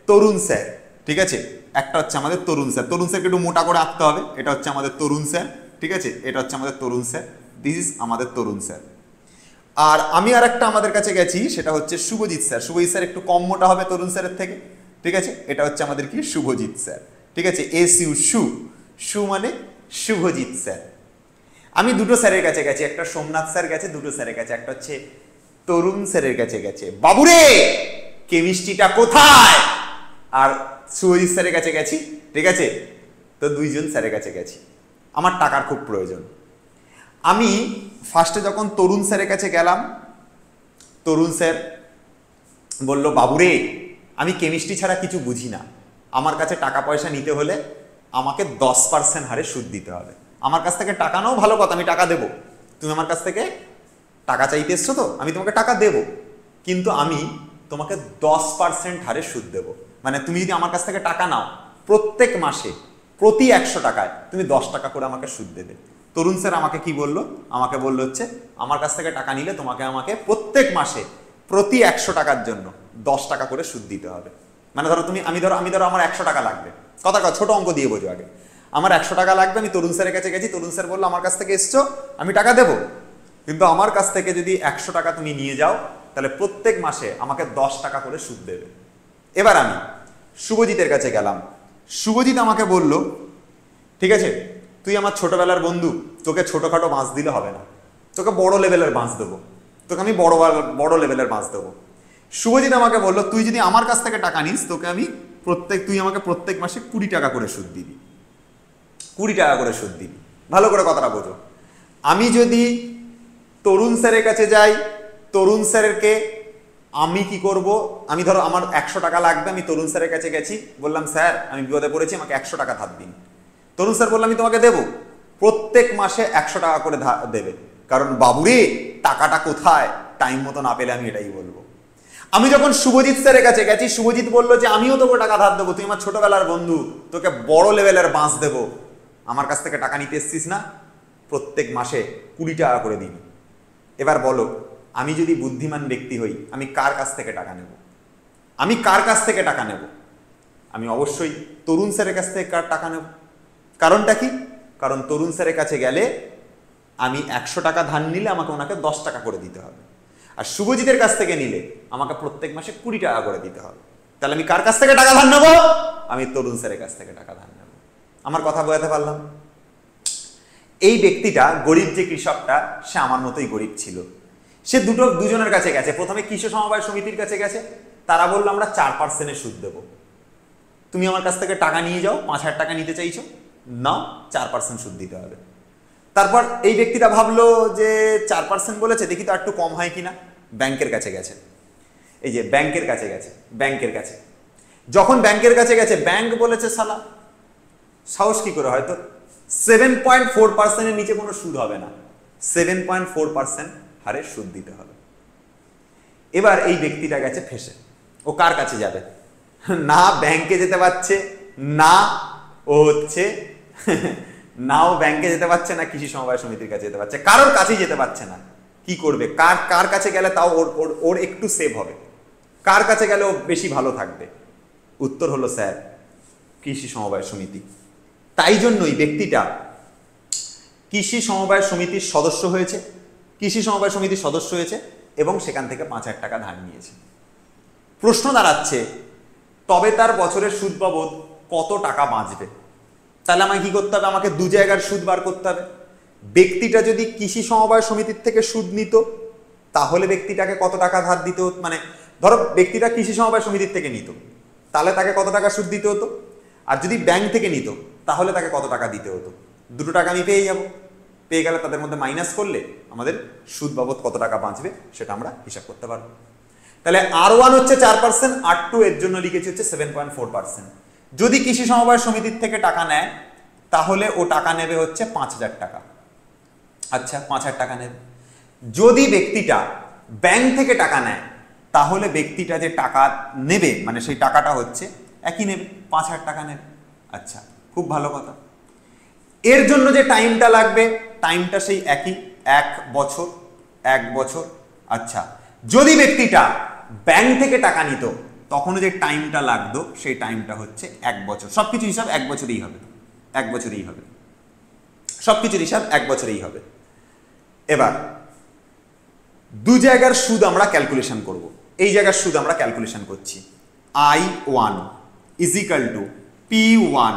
তরুণ স্যার, ঠিক আছে, একটা হচ্ছে আমাদের তরুণ স্যার। তরুণ স্যারকে একটু মোটা করে আঁকতে হবে। এটা হচ্ছে আমাদের তরুণ স্যার, ঠিক আছে, এটা হচ্ছে আমাদের তরুণ স্যার, দিস ইজ আমাদের তরুণ স্যার। আর আমি আর একটা আমাদের কাছে গেছি, সেটা হচ্ছে শুভজিৎ স্যার। শুভজিৎ স্যার একটু কম মোটা হবে তরুণ স্যারের থেকে, ঠিক আছে, এটা হচ্ছে আমাদের কি শুভজিৎ স্যার, ঠিক আছে, SU, সু মানে শুভজিৎ স্যার। আমি দুটো স্যারের কাছে গেছি, একটা সোমনাথ স্যার গেছে দুটো স্যারের কাছে, একটা হচ্ছে তরুণ স্যারের কাছে গেছে, বাবুরে কেমিস্ট্রিটা কোথায়? আর শুভজিৎ স্যারের কাছে গেছি, ঠিক আছে, তো দুইজন স্যারের কাছে গেছি। আমার টাকার খুব প্রয়োজন। আমি ফার্স্টে যখন তরুণ স্যারের কাছে গেলাম, তরুণ স্যার বলল, বাবুরে আমি কেমিস্ট্রি ছাড়া কিছু বুঝি না, আমার কাছে টাকা পয়সা নিতে হলে আমাকে 10% হারে সুদ দিতে হবে। আমার কাছ থেকে টাকা নাও, ভালো কথা, আমি টাকা দেবো। তুমি আমার কাছ থেকে টাকা চাইতে এসছো তো, আমি তোমাকে টাকা দেবো, কিন্তু আমি তোমাকে 10% হারে সুদ দেবো। মানে তুমি যদি আমার কাছ থেকে টাকা নাও, প্রত্যেক মাসে প্রতি 100 টাকায় তুমি 10 টাকা করে আমাকে সুদ দেবে। তরুণ স্যার আমাকে কি বললো? আমাকে বললো হচ্ছে, আমার কাছ থেকে টাকা নিলে আমাকে প্রত্যেক মাসে প্রতি 100 টাকার জন্য 10 টাকা করে সুদ দিতে হবে। মানে ধরো আমি ধরো আমার 100 টাকা লাগবে, কথা ছোট অঙ্ক দিয়ে বোঝো আগে। আমার 100 টাকা লাগবে, আমি তরুণ স্যারের কাছে গেছি, তরুণ স্যার বললো আমার কাছ থেকে এসছো, আমি টাকা দেবো, কিন্তু আমার কাছ থেকে যদি 100 টাকা তুমি নিয়ে যাও তাহলে প্রত্যেক মাসে আমাকে 10 টাকা করে সুদ দেবে। এবার আমি শুভজিতের কাছে গেলাম, শুভজিৎ আমাকে বলল, ঠিক আছে, তুই আমার ছোটবেলার বন্ধু, তোকে ছোটখাটো বাঁশ দিলে হবে না, তোকে বড় লেভেলের বাঁশ দেবো, তোকে আমি বড় লেভেলের বাঁশ দেবো। শুভজিৎ আমাকে বললো, তুই যদি আমার কাছ থেকে টাকা নিস, তোকে আমি তুই আমাকে প্রত্যেক মাসে 20 টাকা করে সুদ দিবি, 20 টাকা করে সুদ দিবি। ভালো করে কথাটা বোঝো। আমি যদি তরুণ স্যারের কাছে যাই, তরুণ স্যারকে আমি কি করব, আমি ধরো আমার 100 টাকা লাগবে, আমি তরুণ স্যারের কাছে গেছি, বললাম স্যার আমি বিপদে পড়েছি, আমাকে 100 টাকা ধার দিন। তরুণ স্যার বললাম আমি তোমাকে দেবো, প্রত্যেক মাসে 100 টাকা করে দেবে, কারণ বাবুরে টাকাটা কোথায়, টাইম মতো না পেলে আমি এটাই বলবো। আমি যখন শুভজিৎ স্যারের কাছে গেছি, শুভজিৎ বললো যে আমিও তোকে টাকা ধার দেবো, তুই আমার ছোটবেলার বন্ধু, তোকে বড় লেভেলের বাঁশ দেবো, আমার কাছ থেকে টাকা নিতে এসছিস না, প্রত্যেক মাসে 20 টাকা করে দিবি। এবার বলো, আমি যদি বুদ্ধিমান ব্যক্তি হই, আমি কার কাছ থেকে টাকা নেব? আমি কার কাছ থেকে টাকা নেব? আমি অবশ্যই তরুণ স্যারের কাছ থেকে টাকা নেব। কারণটা কি? কারণ তরুণ স্যারের কাছে গেলে আমি 100 টাকা ধার নিলে আমাকে ওনাকে 10 টাকা করে দিতে হবে, আর শুভজিতের কাছ থেকে নিলে আমাকে প্রত্যেক মাসে 20 টাকা করে দিতে হবে। তাহলে আমি কার কাছ থেকে টাকা ধার নেবো? আমি তরুণ স্যারের কাছ থেকে টাকা ধার নেব। আমার কথা বোঝাতে পারলাম? এই ব্যক্তিটা, গরিব যে কৃষকটা, সে আমার মতোই গরিব ছিল। সে দুজনের কাছে গেছে। প্রথমে কৃষক সমবায় সমিতির কাছে গেছে, তারা বললো আমরা 4% সুদ দেবো, তুমি আমার কাছ থেকে টাকা নিয়ে যাও, 5,000 টাকা নিতে চাইছো, নাও, 4% সুদ দিতে হবে। তারপর এই ব্যক্তিটা ভাবলো যে 4% বলেছে, দেখি তো একটু কম হয় কিনা। ব্যাংকের কাছে গেছে, এই যে ব্যাংকের কাছে গেছে, ব্যাংকের কাছে যখন ব্যাংকের কাছে গেছে, ব্যাংক বলেছে শালা সাহস কি করে, হয়তো 7.4% নিচে কোনো সুদ হবে না, 7.4% হারে সুদ দিতে হবে। এবার এই ব্যক্তিটা গেছে ফেসে। ও কার কাছে যাবে? না ব্যাংকে যেতে পারছে, না ও ব্যাংকে যেতে পারছে না, কৃষি সমবায় সমিতির কাছে যেতে পারছে, কারোর কাছেই যেতে পারছে না। কি করবে? কার কাছে গেলে তাও ওর একটু সেভ হবে, কার কাছে গেলে ও বেশি ভালো থাকবে? উত্তর হলো স্যার, কৃষি সমবায় সমিতি। তাই জন্যই ব্যক্তিটা কৃষি সমবায় সমিতির সদস্য হয়েছে, এবং সেখান থেকে 5,000 টাকা ধার নিয়েছে। প্রশ্ন দাঁড়াচ্ছে, তবে তার বছরের সুদ বাবদ কত টাকা বাঁচবে? তাহলে আমাকে কি করতে হবে? আমাকে 2 জায়গার সুদ বার করতে হবে। ব্যক্তিটা যদি কৃষি সমবায় সমিতির থেকে সুদ নিত, তাহলে ব্যক্তিটাকে কত টাকা ধার দিতে হতো? মানে ধরো ব্যক্তিটা কৃষি সমবায় সমিতির থেকে নিত, তাহলে তাকে কত টাকা সুদ দিতে হতো? আর যদি ব্যাংক থেকে নিত, তাহলে তাকে কত টাকা দিতে হতো? দুটো টাকা আমি পেয়ে যাব। পেয়ে গেলে তাদের মধ্যে মাইনাস করলে আমাদের সুদ বাবদ কত টাকা বাঁচবে সেটা আমরা হিসাব করতে পারবো। তাহলে R1 হচ্ছে 4%, R2 এর জন্য লিখেছি হচ্ছে 7.4%। যদি কৃষি সমবায় সমিতির থেকে টাকা নেয়, তাহলে ও টাকা নেবে হচ্ছে 5,000 টাকা। আচ্ছা, 5,000 টাকা নেবে। যদি ব্যক্তিটা ব্যাংক থেকে টাকা নেয়, তাহলে ব্যক্তিটা যে টাকা নেবে, মানে সেই টাকাটা হচ্ছে একই নেবে, 5,000 টাকা নেবে। আচ্ছা, খুব ভালো কথা। এর জন্য যে টাইমটা লাগবে, টাইমটা সেই একই, 1 বছর। আচ্ছা, যদি ব্যক্তিটা ব্যাংক থেকে টাকা নিত, তখন যে টাইমটা লাগতো, সেই টাইমটা হচ্ছে 1 বছর। সবকিছু হিসাব 1 বছরেই হবে, সবকিছুর হিসাব 1 বছরেই হবে। এবার 2 জায়গার সুদ আমরা ক্যালকুলেশন করব। এই জায়গার সুদ আমরা ক্যালকুলেশন করছি। I1 = P1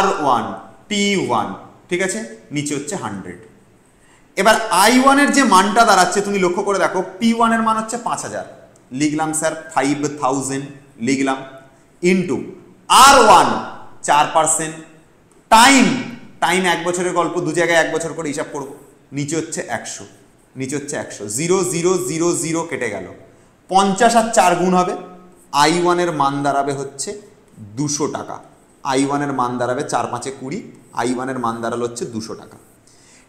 R1 T1, ঠিক আছে? নিচে হচ্ছে 100। এবার I1 এর যে মানটা দাঁড়াচ্ছে, তুমি লক্ষ্য করে দেখো, P1 এর মান হচ্ছে 5,000, লিখলাম স্যার 5,000 লিখলাম, ইন্টু R1 4%, টাইম 1 বছরের গল্প, 2 জায়গায় 1 বছর করে হিসাব করব, নিচে হচ্ছে 100, 0 0 0 0 কেটে গেল, 50 আর 4 গুণ হবে, I1 এর মান দাঁড়াবে হচ্ছে 200 টাকা। I1 এর মান দাঁড়াবে 4 5 20, I1 এর মান দাঁড়ালো হচ্ছে 200 টাকা।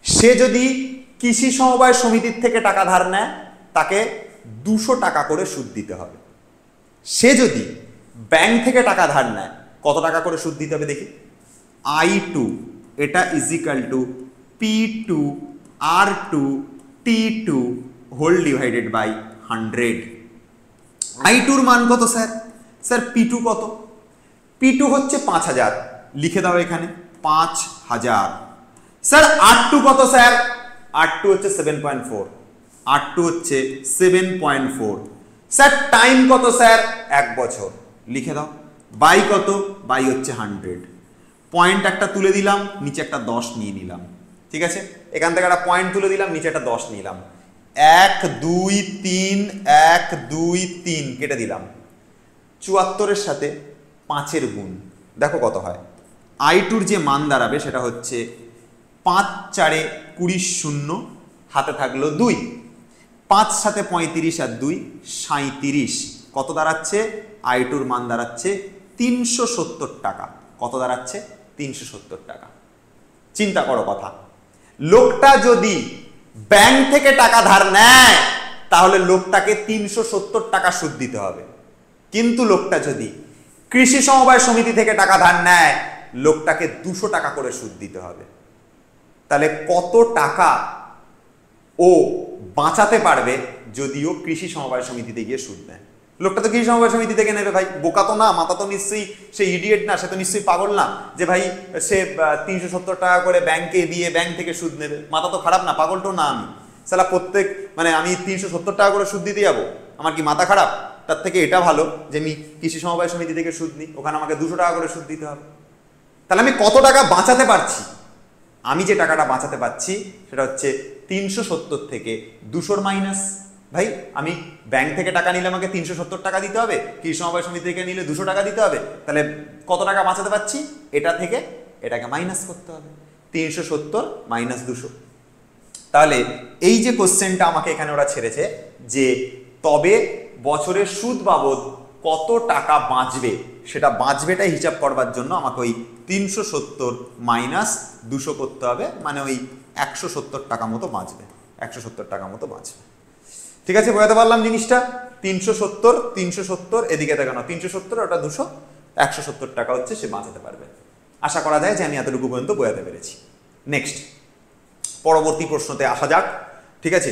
সে যদি কৃষি সমবায় সমিতির থেকে টাকা ধার নেয়, তাকে 200 টাকা করে সুদ দিতে হবে। সে যদি ব্যাংক থেকে টাকা ধার নেয়, কত টাকা করে সুদ দিতে হবে দেখি। I2 এটা = P2 R2 T2 whole divided by 100। I2 এর মান কত স্যার? স্যার P2 কত? P2 হচ্ছে 5,000, লিখে দাও এখানে 5,000। স্যার R2 কত স্যার? R2 হচ্ছে 7.4, R2 হচ্ছে 7.4। স্যার টাইম কত স্যার? 1 বছর, লিখে দাও। বাই কত? বাই হচ্ছে 100। পয়েন্ট একটা তুলে দিলাম, নিচে একটা 10 নিয়ে নিলাম, ঠিক আছে? এখান থেকে একটা পয়েন্ট তুলে দিলাম, নিচে একটা 10 নিলাম। 1 2 3 1 2 3 কেটে দিলাম। 74 এর সাথে 5 এর গুণ, দেখো কত হয়। I2 যে মান দাঁড়াবে সেটা হচ্ছে 5 4 20 0, হাতে থাকলো 2, 5 7 35 আর 2 37, কত দাঁড়াচ্ছে? I2 মান দাঁড়াচ্ছে 370 টাকা। কত দাঁড়াচ্ছে? 370 টাকা। চিন্তা করো কথা, লোকটা যদি ব্যাংক থেকে টাকা ধার নেয়, তাহলে লোকটাকে 370 টাকা সুদ দিতে হবে। কিন্তু লোকটা যদি কৃষি সমবায় সমিতি থেকে টাকা ধার নেয়, লোকটাকে 200 টাকা করে সুদ দিতে হবে। তাহলে কত টাকা ও বাঁচাতে পারবে যদিও কৃষি সমবায় সমিতিতে গিয়ে সুদ নেয়? লোকটা তো কৃষি সমবায় সমিতি থেকে নেবে ভাই, বোকা তো না, মাথা তো নিশ্চয়ই সে ইডিয়েট না, সে তো নিশ্চয়ই পাগল না যে ভাই সে 370 টাকা করে ব্যাংকে দিয়ে ব্যাংক থেকে সুদ নেবে। মাথা তো খারাপ না, পাগল তো না আমি। সালা প্রত্যেক মানে আমি 370 টাকা করে সুদ দিতে যাবো, আমার কি মাথা খারাপ? তার থেকে এটা ভালো যে আমি কৃষি সমবায় সমিতি থেকে সুদ নিই, ওখানে আমাকে 200 টাকা করে সুদ দিতে হবে। তাহলে আমি কত টাকা বাঁচাতে পারছি? আমি যে টাকাটা বাঁচাতে পারছি সেটা হচ্ছে 370 থেকে 200 মাইনাস। ভাই আমি ব্যাংক থেকে টাকা নিলে আমাকে 370 টাকা দিতে হবে, কৃষি সমবায় সমিতি থেকে নিলে 200 টাকা দিতে হবে। তাহলে কত টাকা বাঁচাতে পারছি? এটা থেকে এটাকে মাইনাস করতে হবে, 370 মাইনাস 200। তাহলে এই যে কোশ্চেনটা আমাকে এখানে ওরা ছেড়েছে যে তবে বছরের সুদ বাবদ কত টাকা বাঁচবে, সেটা বাঁচবেটাই হিসাব করবার জন্য আমাকে ওই 370 মাইনাস 200 করতে হবে, মানে ওই 170 টাকা মতো বাঁচবে, 170 টাকা মতো বাঁচবে। ঠিক আছে, বোঝাতে পারলাম জিনিসটা? 370 এদিকে দেখানো 370, ওটা 200, 170 টাকা হচ্ছে সে বাঁচাতে পারবে। আশা করা যায় যে আমি এতটুকু পর্যন্ত বোঝাতে পেরেছি। নেক্সট পরবর্তী প্রশ্নতে আসা যাক। ঠিক আছে,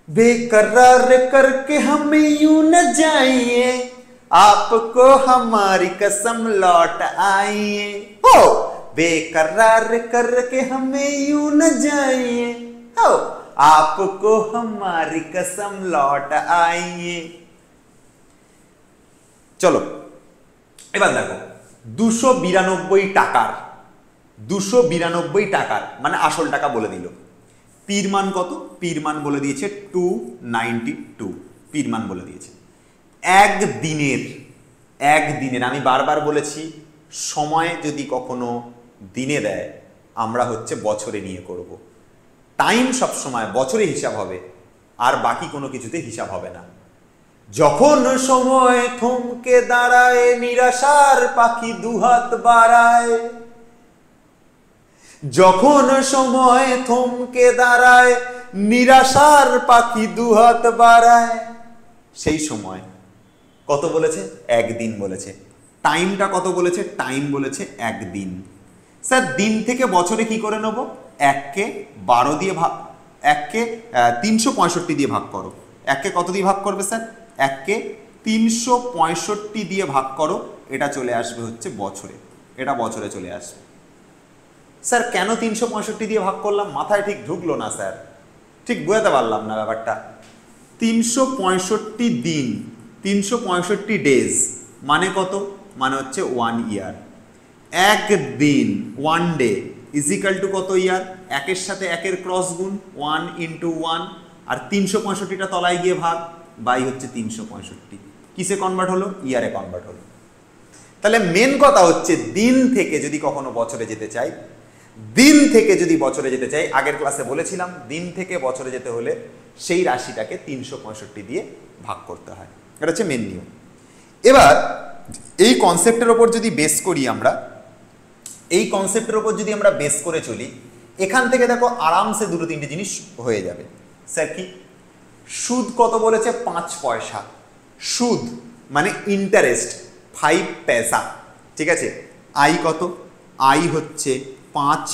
বেকরার করকে হামে ইউ না যাইয়ে आपको हमारी कसम लौट आइए, हो बेकरार करके हमें यूं न जाइए, हो आपको हमारी कसम लौट आइए। চলো এবার দেখো 292 টাকার 292 টাকার মানে আসল টাকা বলে দিল। পির মান কত? পির মান বলে দিয়েছে 292, পির মান বলে দিয়েছে। একদিনের আমি বারবার বলেছি সময় যদি কখনো দিনে দেয় আমরা হচ্ছে বছরে নিয়ে করব। টাইম সব সময় বছরে হিসাব হবে, আর বাকি কোনো কিছুতে হিসাব হবে না। যখন সময় থমকে দাঁড়ায় নিরাশার পাখি দুহাত বাড়ায়, যখন সময় থমকে দাঁড়ায় নিরাশার পাখি দুহাত বাড়ায়, সেই সময় কত বলেছে? একদিন বলেছে। টাইমটা কত বলেছে? টাইম বলেছে একদিন। স্যার দিন থেকে বছরে কি করে নেব? 1কে 12 দিয়ে ভাগ, 1কে 365 দিয়ে ভাগ করো। 1কে কত দিয়ে ভাগ করবে স্যার? 1কে 365 দিয়ে ভাগ করো, এটা চলে আসবে হচ্ছে বছরে, এটা বছরে চলে আসবে। স্যার কেন 365 দিয়ে ভাগ করলাম? মাথায় ঠিক ঢুকলো না স্যার, ঠিক বোঝাতে পারলাম না ব্যাপারটা। 365 দিন, 365 ডেজ মানে কত? মানে হচ্ছে 1 ইয়ার। একদিন 1 ডে ইজিক্যাল টু কত ইয়ার? 1-এর সাথে 1-এর ক্রস গুণ 1 × 1, আর 365টা তলায় গিয়ে ভাগ বাই হচ্ছে 365। কিসে কনভার্ট হলো? ইয়ারে কনভার্ট হলো। তাহলে মেন কথা হচ্ছে দিন থেকে যদি কখনো বছরে যেতে চাই, দিন থেকে যদি বছরে যেতে চাই, আগের ক্লাসে বলেছিলাম দিন থেকে বছরে যেতে হলে সেই রাশিটাকে 365 দিয়ে ভাগ করতে হয়, এটা হচ্ছে মেন নিয়ম। এবার এই কনসেপ্টের ওপর যদি বেস করি আমরা, এই কনসেপ্টের ওপর যদি আমরা বেস করে চলি, এখান থেকে দেখো আরামসে 2-3টে জিনিস হয়ে যাবে। স্যার কি? সুদ কত বলেছে? 5 পয়সা। সুদ মানে ইন্টারেস্ট 5 পয়সা। ঠিক আছে, আই কত? আই হচ্ছে 5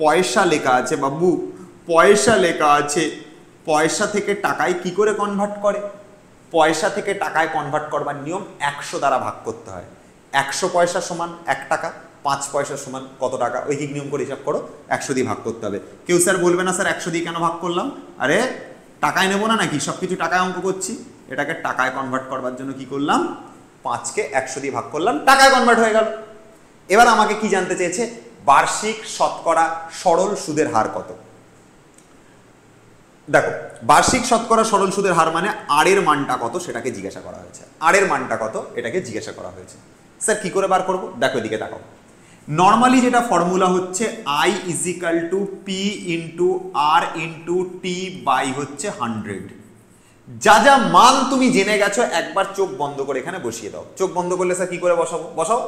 পয়সা লেখা আছে বাবু, পয়সা লেখা আছে। পয়সা থেকে টাকায় কি করে কনভার্ট করে? পয়সা থেকে টাকায় কনভার্ট করবার নিয়ম 100 দ্বারা ভাগ করতে হয়। 100 পয়সা সমান 1 টাকা, 5 পয়সা সমান কত টাকা? ঐকিক নিয়ম করে হিসাব করো, 100 দিয়ে ভাগ করতে হবে। কেউ স্যার বলবে না স্যার 100 দিয়ে কেন ভাগ করলাম? আরে টাকায় নেবো না নাকি? সব কিছু টাকায় অঙ্ক করছি, এটাকে টাকায় কনভার্ট করবার জন্য কি করলাম? 5কে 100 দিয়ে ভাগ করলাম, টাকায় কনভার্ট হয়ে গেল। এবার আমাকে কি জানতে চেয়েছে? বার্ষিক শতকরা সরল সুদের হার কত? দেখো বার্ষিক শতকরা সরল সুদের হার মানে আর এর মানটা কত সেটাকে জিজ্ঞাসা করা হয়েছে। আর এর মানটা কত এটাকে জিজ্ঞাসা করা হয়েছে। স্যার কি করে বার করব? দেখো এদিকে তাকাও। নর্মালি যেটা ফর্মুলা হচ্ছে I = P × R × T by হচ্ছে 100। যা যা মান তুমি জেনে গেছো একবার চোখ বন্ধ করে এখানে বসিয়ে দাও। চোখ বন্ধ করলে স্যার কি করে বসাবো? বসাও।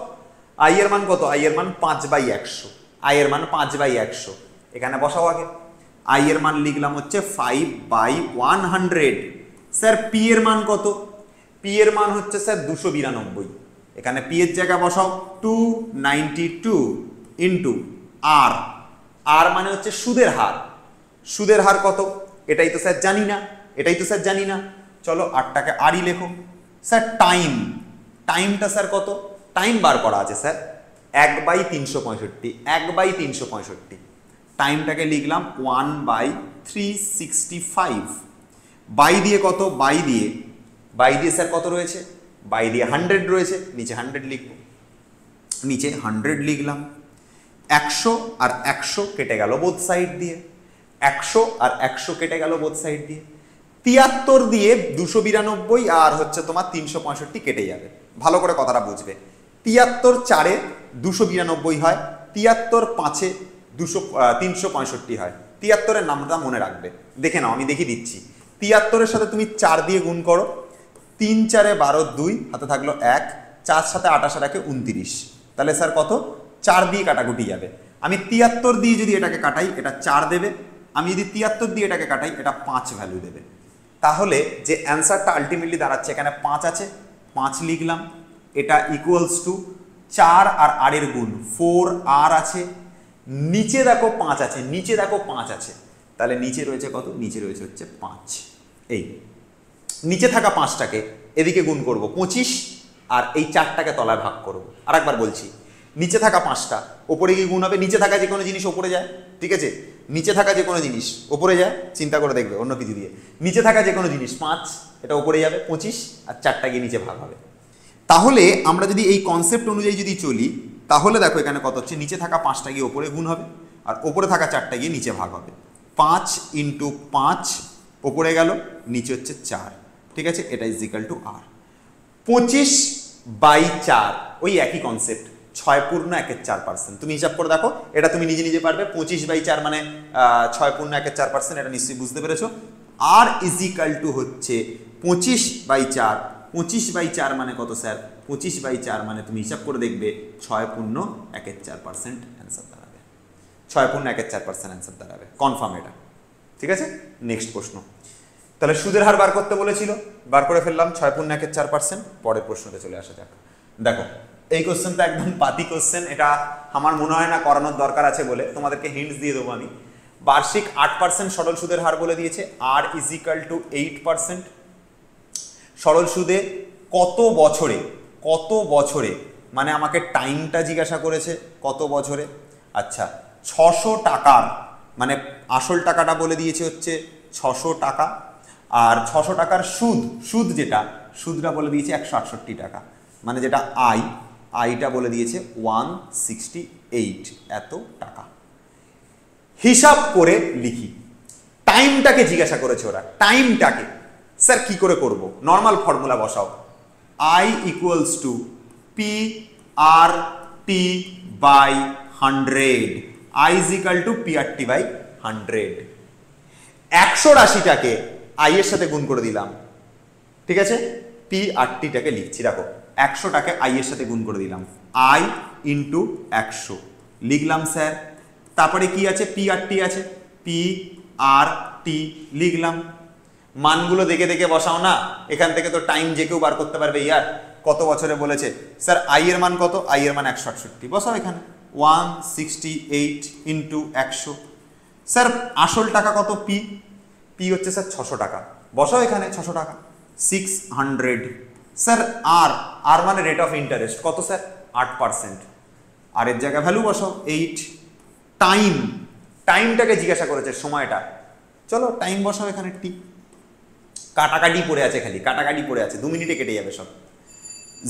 I এর মান কত? I এর মান 5/100। I এর মান 5/100, এখানে বসাও আগে। I এর মান লিখলাম হচ্ছে 5/100। স্যার P এর মান কত? P এর মান হচ্ছে স্যার 292, এখানে P এর জায়গায় বসাও 292 ইন্টু R। R মানে হচ্ছে সুদের হার। সুদের হার কত? এটাই তো স্যার জানি না, এটাই তো স্যার জানি না। চলো 8টাকে আরই লেখো, স্যার টাইমটা স্যার কত? টাইম বার করা আছে স্যার 1/365, 1/365। টাইমটাকে লিখলাম 1/365। বাই দিয়ে কত? বাই দিয়ে স্যার কত রয়েছে? বাই দিয়ে 100 রয়েছে, নিচে 100 লিখবো, নিচে 100 লিখলাম। 100 আর 100 কেটে গেল বোথ সাইড দিয়ে, 100 আর 100 কেটে গেল বোথ সাইড দিয়ে। 73 দিয়ে 292 আর হচ্ছে তোমার 365 কেটে যাবে। ভালো করে কথাটা বুঝবে। 73 4-এ 292 হয়, 73 5-এ 365 হয়। 73-এর নামটা মনে রাখবে, দেখে নাও, আমি দেখিয়ে দিচ্ছি। 73-এর সাথে তুমি 4 দিয়ে গুণ করো, 3 4-এ 12, 2 হাতে থাকলো 1, 4 7 28 আর 1 29। তাহলে স্যার কত? 4 দিয়ে কাটাকুটি যাবে। আমি 73 দিয়ে যদি এটাকে কাটাই, এটা 4 দেবে। আমি যদি 73 দিয়ে এটাকে কাটাই, এটা 5 ভ্যালু দেবে। তাহলে যে অ্যান্সারটা আলটিমেটলি দাঁড়াচ্ছে, এখানে 5 আছে, 5 লিখলাম। এটা ইকুয়ালস টু 4 আর আর এর গুণ 4 আর আছে, নিচে দেখো 5 আছে, নিচে দেখো 5 আছে। তাহলে নিচে রয়েছে কত? নিচে রয়েছে হচ্ছে 5। এই নিচে থাকা 5টাকে এদিকে গুণ করব 25, আর এই 4টাকে তলায় ভাগ করব। আর একবার বলছি, নিচে থাকা 5টা ওপরে গিয়ে গুণ হবে। নিচে থাকা যে কোনো জিনিস ওপরে যায়, ঠিক আছে? নিচে থাকা যে কোনো জিনিস ওপরে যায়, চিন্তা করে দেখবে অন্য কিছু দিয়ে। নিচে থাকা যে কোনো জিনিস 5, এটা ওপরে যাবে 25, আর 4টা গিয়ে নিচে ভাগ হবে। তাহলে আমরা যদি এই কনসেপ্ট অনুযায়ী যদি চলি, তাহলে দেখো এখানে কত হচ্ছে? নিচে থাকা 5টা গিয়ে ওপরে গুণ হবে, আর ওপরে থাকা 4টা গিয়ে নিচে ভাগ হবে। 5 × 5 ওপরে গেল, নিচে হচ্ছে 4, ঠিক আছে? এটা ইজ ইকাল টু আর। 25/4 ওই একই কনসেপ্ট, 6.1/4%। তুমি হিসাব করে দেখো, এটা তুমি নিজে নিজে পারবে। 25/4 মানে 6.1/4%, এটা নিশ্চয়ই বুঝতে পেরেছো। আর ইজ ইকাল টু হচ্ছে 25/4। 25/4 মানে কত স্যার? 25/4 মানে তুমি হিসাব করে দেখবে 6.1/4% অ্যান্সার দাঁড়াবে। 6.1/4% অ্যান্সার দাঁড়াবে, কনফার্ম এটা, ঠিক আছে? নেক্সট প্রশ্ন। তাহলে সুদের হার বার করতে বলেছিল, বার করে ফেললাম 6.1/4%। পরের প্রশ্নতে চলে আসা যাক। দেখো এই কোশ্চেনটা একদম পাতি কোশ্চেন, এটা আমার মনে হয় না করানোর দরকার আছে বলে, তোমাদেরকে হিন্টস দিয়ে দেবো আমি। বার্ষিক 8% সরল সুদের হার বলে দিয়েছে, আর ইজ ইকাল টু 8%। সরল সুদে কত বছরে মানে আমাকে টাইমটা জিজ্ঞাসা করেছে, কত বছরে। আচ্ছা, 600 টাকার মানে আসল টাকাটা বলে দিয়েছে হচ্ছে 600 টাকা, আর 600 টাকার সুদটা বলে দিয়েছে 168 টাকা, মানে যেটা আইটা বলে দিয়েছে 168 এত টাকা। হিসাব করে লিখি। টাইমটাকে জিজ্ঞাসা করেছে ওরা, টাইমটাকে স্যার কি করে করব? নর্মাল ফর্মুলা বসাও, I equals to PRT/100, I is equal to PRT/100। 180টাকে I এর সাথে গুণ করে দিলাম, ঠিক আছে? PRT-টাকে লিখছি, দেখো 100টাকে I এর সাথে গুণ করে দিলাম, I × 100 লিখলাম স্যার। তারপরে কি আছে? PRT আছে, PRT লিখলাম। মানগুলো দেখে দেখে বসাও না, এখান থেকে তো টাইম যে কেউ বার করতে পারবে। ইয়ার কত বছরে বলেছে স্যার? আই এর মান কত? আই এর মান 168, বসাও এখানে 168 × 100। স্যার আসল টাকা কত? পি হচ্ছে স্যার 600 টাকা, বসাও এখানে 600 টাকা 600। স্যার আর মানে রেট অফ ইন্টারেস্ট কত স্যার? 8%, আর এর জায়গায় ভ্যালু বসাও 8। টাইমটাকে জিজ্ঞাসা করেছে, সময়টা, চলো টাইম বসাও এখানে টি। কাটাকাটি পড়ে আছে, খালি কাটাকাটি পড়ে আছে, 2 মিনিটে কেটে যাবে সব।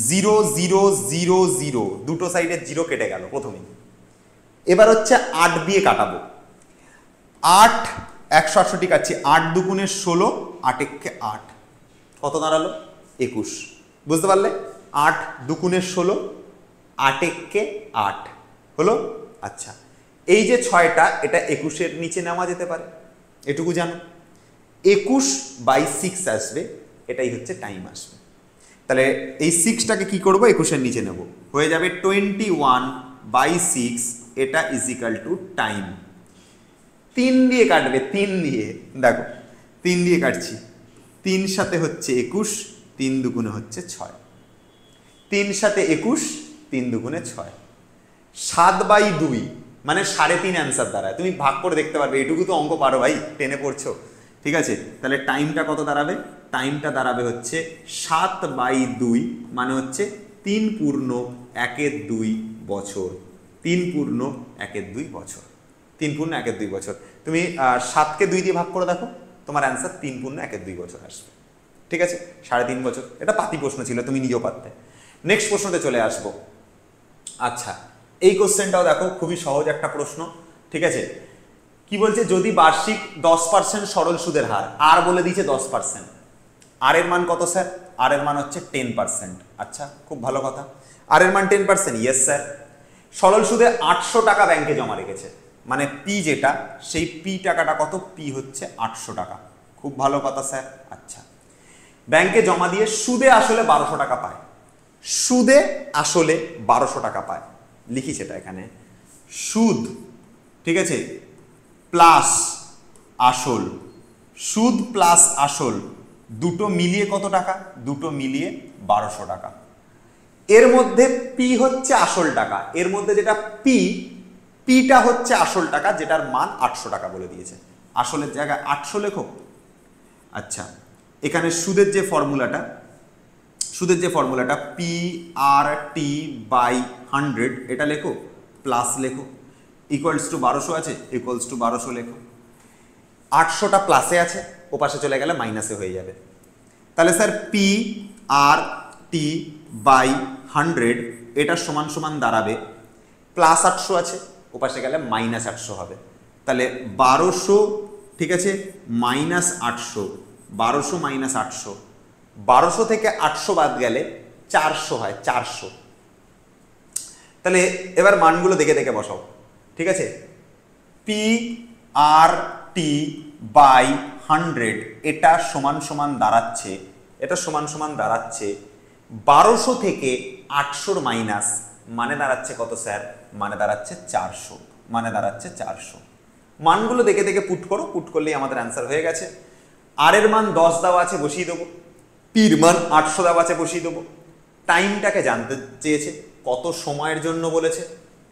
0 0 0 0, দুটো সাইডে 0 কেটে গেল প্রথমেই। এবার হচ্ছে 8 দিয়ে কাটাবো। 8 168 কাটছি, 8 2 16, 8 1 8, কত দাঁড়ালো? 21। বুঝতে পারলে? 8 2 16, 8 1 8 হলো। আচ্ছা, এই যে 6টা, এটা 21-এর নিচে নেওয়া যেতে পারে, এটুকু জানো। 21/6 আসবে, এটাই হচ্ছে টাইম আসবে। তাহলে এই 6টাকে কি করব? 21-এর নিচে নেব, হয়ে যাবে 21/6, এটা ইজ ইকাল টু টাইম। 3 দিয়ে কাটবে, 3 দিয়ে, দেখো 3 দিয়ে কাটছি, 3 সাথে হচ্ছে 21, 3 2 হচ্ছে 6, 3 সাথে 21, 3 2 6, 7/2 মানে 3.5 অ্যান্সার দাঁড়ায়। তুমি ভাগ করে দেখতে পারবে, এটুকু তো অঙ্ক পারো ভাই, 10-এ পড়ছো, ঠিক আছে? তাহলে টাইমটা কত দাঁড়াবে? টাইমটা দাঁড়াবে হচ্ছে 7/2, মানে হচ্ছে 3+1/2 বছর। 3+1/2 বছর। 3+1/2 বছর। তুমি 7কে 2 দিয়ে ভাগ করে দেখো, তোমার অ্যান্সার 3+1/2 বছর আসবে। ঠিক আছে, 3.5 বছর। এটা পাতি প্রশ্ন ছিল, তুমি নিজেও পারতে। নেক্সট প্রশ্নতে চলে আসবো। আচ্ছা, এই কোশ্চেনটাও দেখো, খুবই সহজ একটা প্রশ্ন। ঠিক আছে, কি বলছে, যদি বার্ষিক 10% সরল সুদের হার, আর বলে দিয়েছে 10%, আর এর মান কত স্যার? আর এর মান হচ্ছে 10%। আচ্ছা, খুব ভালো কথা। আর এর মান 10%, ইয়েস স্যার। সরল সুদে 800 টাকা ব্যাংকে জমা রেখেছে, মানে পি যেটা, সেই পি টাকাটা কত? পি হচ্ছে 800 টাকা। খুব ভালো কথা স্যার। আচ্ছা, ব্যাংকে জমা দিয়ে সুদে আসলে 1200 টাকা পায়। সুদে আসলে 1200 টাকা পায়, লিখি সেটা এখানে। সুদ, ঠিক আছে, প্লাস আসল, সুদ প্লাস আসল দুটো মিলিয়ে কত টাকা? দুটো মিলিয়ে 1200 টাকা। এর মধ্যে পি হচ্ছে আসল টাকা, এর মধ্যে যেটা পিটা হচ্ছে আসল টাকা, যেটার মান 800 টাকা বলে দিয়েছে। আসলের জায়গায় 800 লেখো। আচ্ছা, এখানে সুদের যে ফর্মুলাটা PRT/100, এটা লেখো, প্লাস লেখো, ইকুয়ালস টু 1200 আছে, ইকুয়ালস টু 1200 লেখো। 800টা প্লাসে আছে, ও পাশে চলে গেলে মাইনাসে হয়ে যাবে। তাহলে স্যার PRT/100 এটা সমান সমান দাঁড়াবে, প্লাস 800 আছে, ও পাশে গেলে মাইনাস 800 হবে। তাহলে 1200, ঠিক আছে, মাইনাস 800, 1200 মাইনাস 800, 1200 থেকে 800 বাদ গেলে 400 হয়, 400। তাহলে এবার মানগুলো দেখে দেখে বসাও। ঠিক আছে, PRT/100 এটা সমান সমান দাঁড়াচ্ছে, 1200 থেকে 800 মাইনাস, মানে দাঁড়াচ্ছে কত স্যার? মানে দাঁড়াচ্ছে 400, মানে দাঁড়াচ্ছে 400। মানগুলো দেখে দেখে পুট করো, পুট করলেই আমাদের অ্যান্সার হয়ে গেছে। আর এর মান 10 দেওয়া আছে, বসিয়ে দেবো। পির মান 800 দেওয়া আছে, বসিয়ে দেবো। টাইমটাকে জানতে চেয়েছে, কত সময়ের জন্য বলেছে,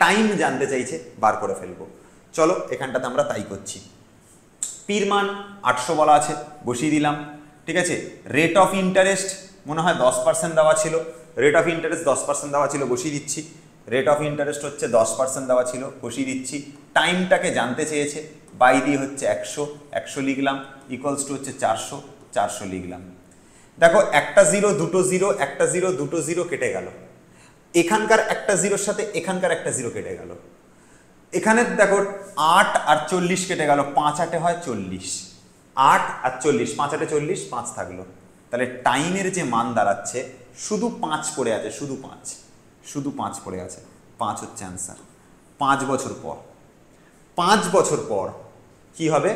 টাইম জানতে চাইছে, বার করে ফেলবো। চলো, এখানটাতে আমরা তাই করছি। পির মান 800 বলা আছে, বসিয়ে দিলাম। ঠিক আছে, রেট অফ ইন্টারেস্ট মনে হয় 10% দেওয়া ছিল, রেট অফ ইন্টারেস্ট 10% দেওয়া ছিল, বসিয়ে দিচ্ছি। রেট অফ ইন্টারেস্ট হচ্ছে 10% দেওয়া ছিল, বসিয়ে দিচ্ছি। টাইমটাকে জানতে চেয়েছে, বাই দিয়ে হচ্ছে 100 লিখলাম, ইকুয়ালস টু হচ্ছে 400 লিখলাম। দেখো, একটা জিরো দুটো জিরো, একটা জিরো দুটো জিরো কেটে গেল। এখানকার একটা জিরোর সাথে এখানকার একটা জিরো কেটে গেল। এখানে দেখো 8 আর 40 কেটে গেল, 5 8 হয় 40, 8 আর 40, 5 8 40, 5 থাকলো। তাহলে টাইমের যে মান দাঁড়াচ্ছে, শুধু 5 পড়ে আছে, শুধু 5 পড়ে আছে, 5 হচ্ছে অ্যান্সার। 5 বছর পর, 5 বছর পর কি হবে?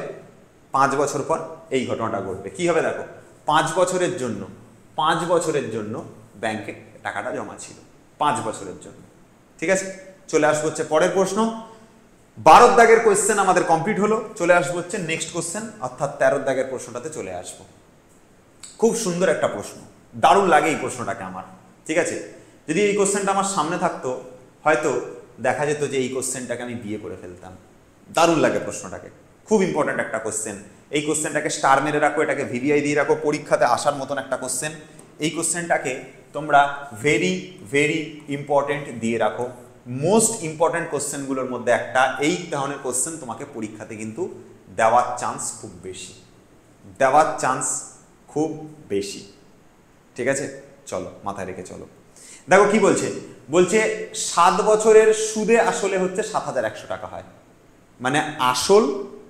5 বছর পর এই ঘটনাটা ঘটবে। কি হবে দেখো, 5 বছরের জন্য ব্যাংকে টাকাটা জমা ছিল, 5 বছরের জন্য। ঠিক আছে, চলে আসবো হচ্ছে পরের প্রশ্ন। 12 দাগের কোয়েশ্চেন আমাদের কমপ্লিট হলো। চলে আসবো হচ্ছে নেক্সট কোয়েশ্চেন, অর্থাৎ 13 দাগের প্রশ্নটাতে চলে আসবো। খুব সুন্দর একটা প্রশ্ন, দারুণ লাগে এই প্রশ্নটাকে আমার। ঠিক আছে, যদি এই কোয়েশ্চেনটা আমার সামনে থাকতো, হয়তো দেখা যেত যে এই কোয়েশ্চেনটাকে আমি বিয়ে করে ফেলতাম। দারুণ লাগে প্রশ্নটাকে, খুব ইম্পর্ট্যান্ট একটা কোয়েশ্চেন। এই কোয়েশ্চেনটাকে স্টার মেরে রাখো, এটাকে ভিভিআই দিয়ে রাখো, পরীক্ষাতে আসার মতন একটা কোয়েশ্চেন। এই কোয়েশ্চেনটাকে তোমরা ভেরি ভেরি ইম্পর্টেন্ট দিয়ে রাখো। মোস্ট ইম্পর্টেন্ট কোয়েশ্চেনগুলোর মধ্যে একটা। এই ধরনের কোয়েশ্চেন তোমাকে পরীক্ষাতে কিন্তু দেওয়ার চান্স খুব বেশি, ঠিক আছে, চলো মাথায় রেখে চলো। দেখো কি বলছে, 7 বছরের সুদে আসলে হচ্ছে 7100 টাকা হয়, মানে আসল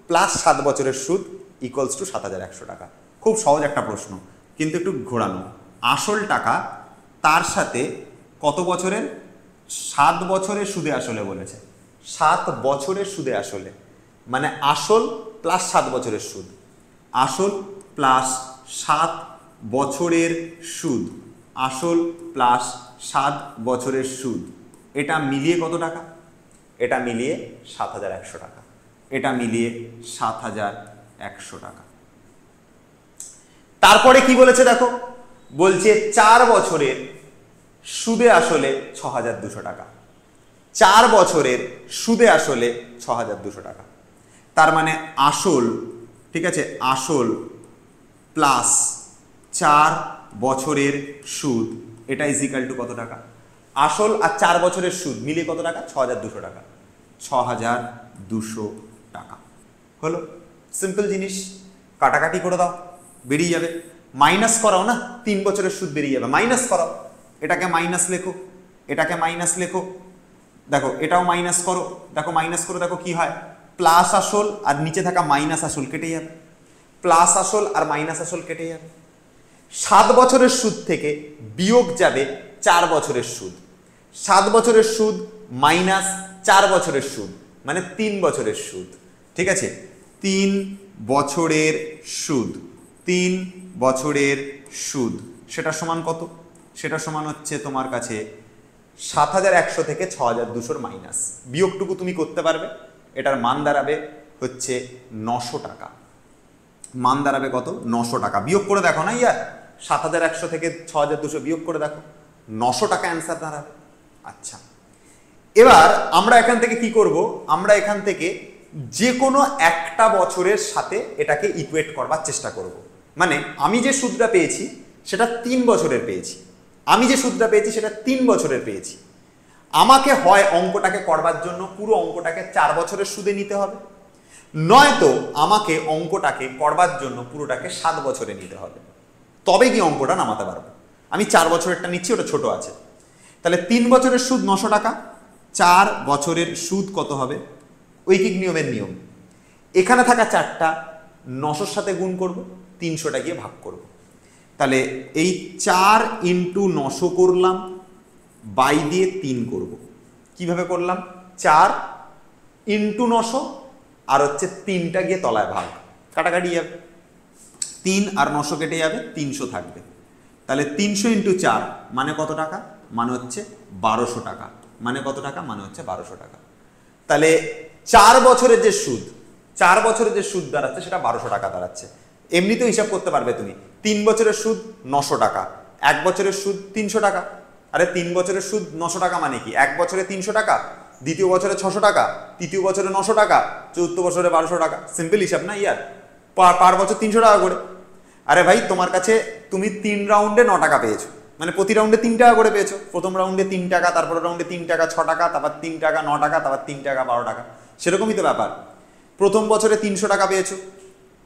প্লাস 7 বছরের সুদ ইকুয়ালস টু 7100 টাকা। খুব সহজ একটা প্রশ্ন, কিন্তু একটু ঘোরানো। আসল টাকা, তার সাথে কত বছরের? 7 বছরের সুদে আসলে বলেছে, 7 বছরের সুদে আসলে, মানে আসল প্লাস 7 বছরের সুদ, আসল প্লাস 7 বছরের সুদ, আসল প্লাস 7 বছরের সুদ, এটা মিলিয়ে কত টাকা? এটা মিলিয়ে 7100 টাকা, এটা মিলিয়ে 7100 টাকা। তারপরে কি বলেছে দেখো, বলছে 4 বছরের সুদে আসলে 6200 টাকা, 4 বছরের সুদে আসলে 6200 টাকা। তার মানে আসল, ঠিক আছে, আসল প্লাস 4 বছরের সুদ, এটা ইজ ইকাল টু কত টাকা? আসল আর 4 বছরের সুদ মিলিয়ে কত টাকা? 6200 টাকা। 6200 টাকা হলো। সিম্পল জিনিস, কাটাকাটি করে দাও, বেরিয়ে যাবে। মাইনাস করাও না, 3 বছরের সুদ বেরিয়ে যাবে। মাইনাস করাও, এটাকে মাইনাস লেখো, এটাকে মাইনাস লেখো, দেখো এটাও মাইনাস করো, দেখো মাইনাস করো, দেখো কি হয়, প্লাস আসল আর নিচে থাকা মাইনাস আসল কেটে যাবে, প্লাস আসল আর মাইনাস আসল কেটে যাবে। 7 বছরের সুদ থেকে বিয়োগ যাবে 4 বছরের সুদ। 7 বছরের সুদ মাইনাস 4 বছরের সুদ মানে 3 বছরের সুদ। ঠিক আছে, 3 বছরের সুদ, 3 বছরের সুদ, সেটা সমান কত? সেটা সমান হচ্ছে তোমার কাছে 7100 থেকে 6200 মাইনাস, বিয়োগটুকু তুমি করতে পারবে। এটার মান দাঁড়াবে হচ্ছে 900 টাকা। মান দাঁড়াবে কত? 900 টাকা। বিয়োগ করে দেখো না ইয়ার, 7100 থেকে 6200 বিয়োগ করে দেখো, 900 টাকা অ্যান্সার দাঁড়াবে। আচ্ছা, এবার আমরা এখান থেকে কি করব? আমরা এখান থেকে যে কোনো একটা বছরের সাথে এটাকে ইকুয়েট করবার চেষ্টা করব। মানে আমি যে সুদটা পেয়েছি সেটা 3 বছরের পেয়েছি, আমি যে সুদটা পেয়েছি সেটা 3 বছরের পেয়েছি। আমাকে হয় অঙ্কটাকে করবার জন্য পুরো অঙ্কটাকে 4 বছরের সুদে নিতে হবে, নয়তো আমাকে অঙ্কটাকে করবার জন্য পুরোটাকে 7 বছরে নিতে হবে, তবে কি অঙ্কটা নামাতে পারবো। আমি 4 বছরেরটা নিচ্ছি, ওটা ছোট আছে। তাহলে 3 বছরের সুদ 900 টাকা, 4 বছরের সুদ কত হবে? ঐকিক নিয়মের নিয়ম, এখানে থাকা 4টা 900-র সাথে গুণ করব, 300টা গিয়ে ভাগ করব। তাহলে এই 4 ইন্টু 900 করলাম, বাই দিয়ে 3 করব। কিভাবে করলাম? 4 ইন্টু 900 আর হচ্ছে 3টা গিয়ে তলায় ভাগ, কাটাকাটি যাবে, 3 আর 900 কেটে যাবে, 300 থাকবে। তাহলে 300 ইন্টু 4 মানে কত টাকা? মানে হচ্ছে 1200 টাকা। মানে কত টাকা? মানে হচ্ছে 1200 টাকা। তাহলে 4 বছরের যে সুদ, 4 বছরের যে সুদ দাঁড়াচ্ছে সেটা 1200 টাকা দাঁড়াচ্ছে। এমনিতেও হিসাব করতে পারবে তুমি, 3 বছরের সুদ 900 টাকা, 1 বছরের সুদ 300 টাকা। আরে 3 বছরের সুদ 900 টাকা মানে কি? 1 বছরে 300 টাকা, দ্বিতীয় বছরে 600 টাকা, তৃতীয় বছরে 900 টাকা, চতুর্থ বছরে 1200 টাকা। সিম্পল হিসাব না ইয়ার, পার বছর 300 টাকা করে। আরে ভাই, তোমার কাছে তুমি 3 রাউন্ডে 9 টাকা পেয়েছো, মানে প্রতি রাউন্ডে 3 টাকা করে পেয়েছো। প্রথম রাউন্ডে 3 টাকা, তারপর রাউন্ডে 3 টাকা 6 টাকা, তারপর 3 টাকা 9 টাকা, তারপর 3 টাকা 12 টাকা। সেরকমই তো ব্যাপার। প্রথম বছরে 300 টাকা পেয়েছো,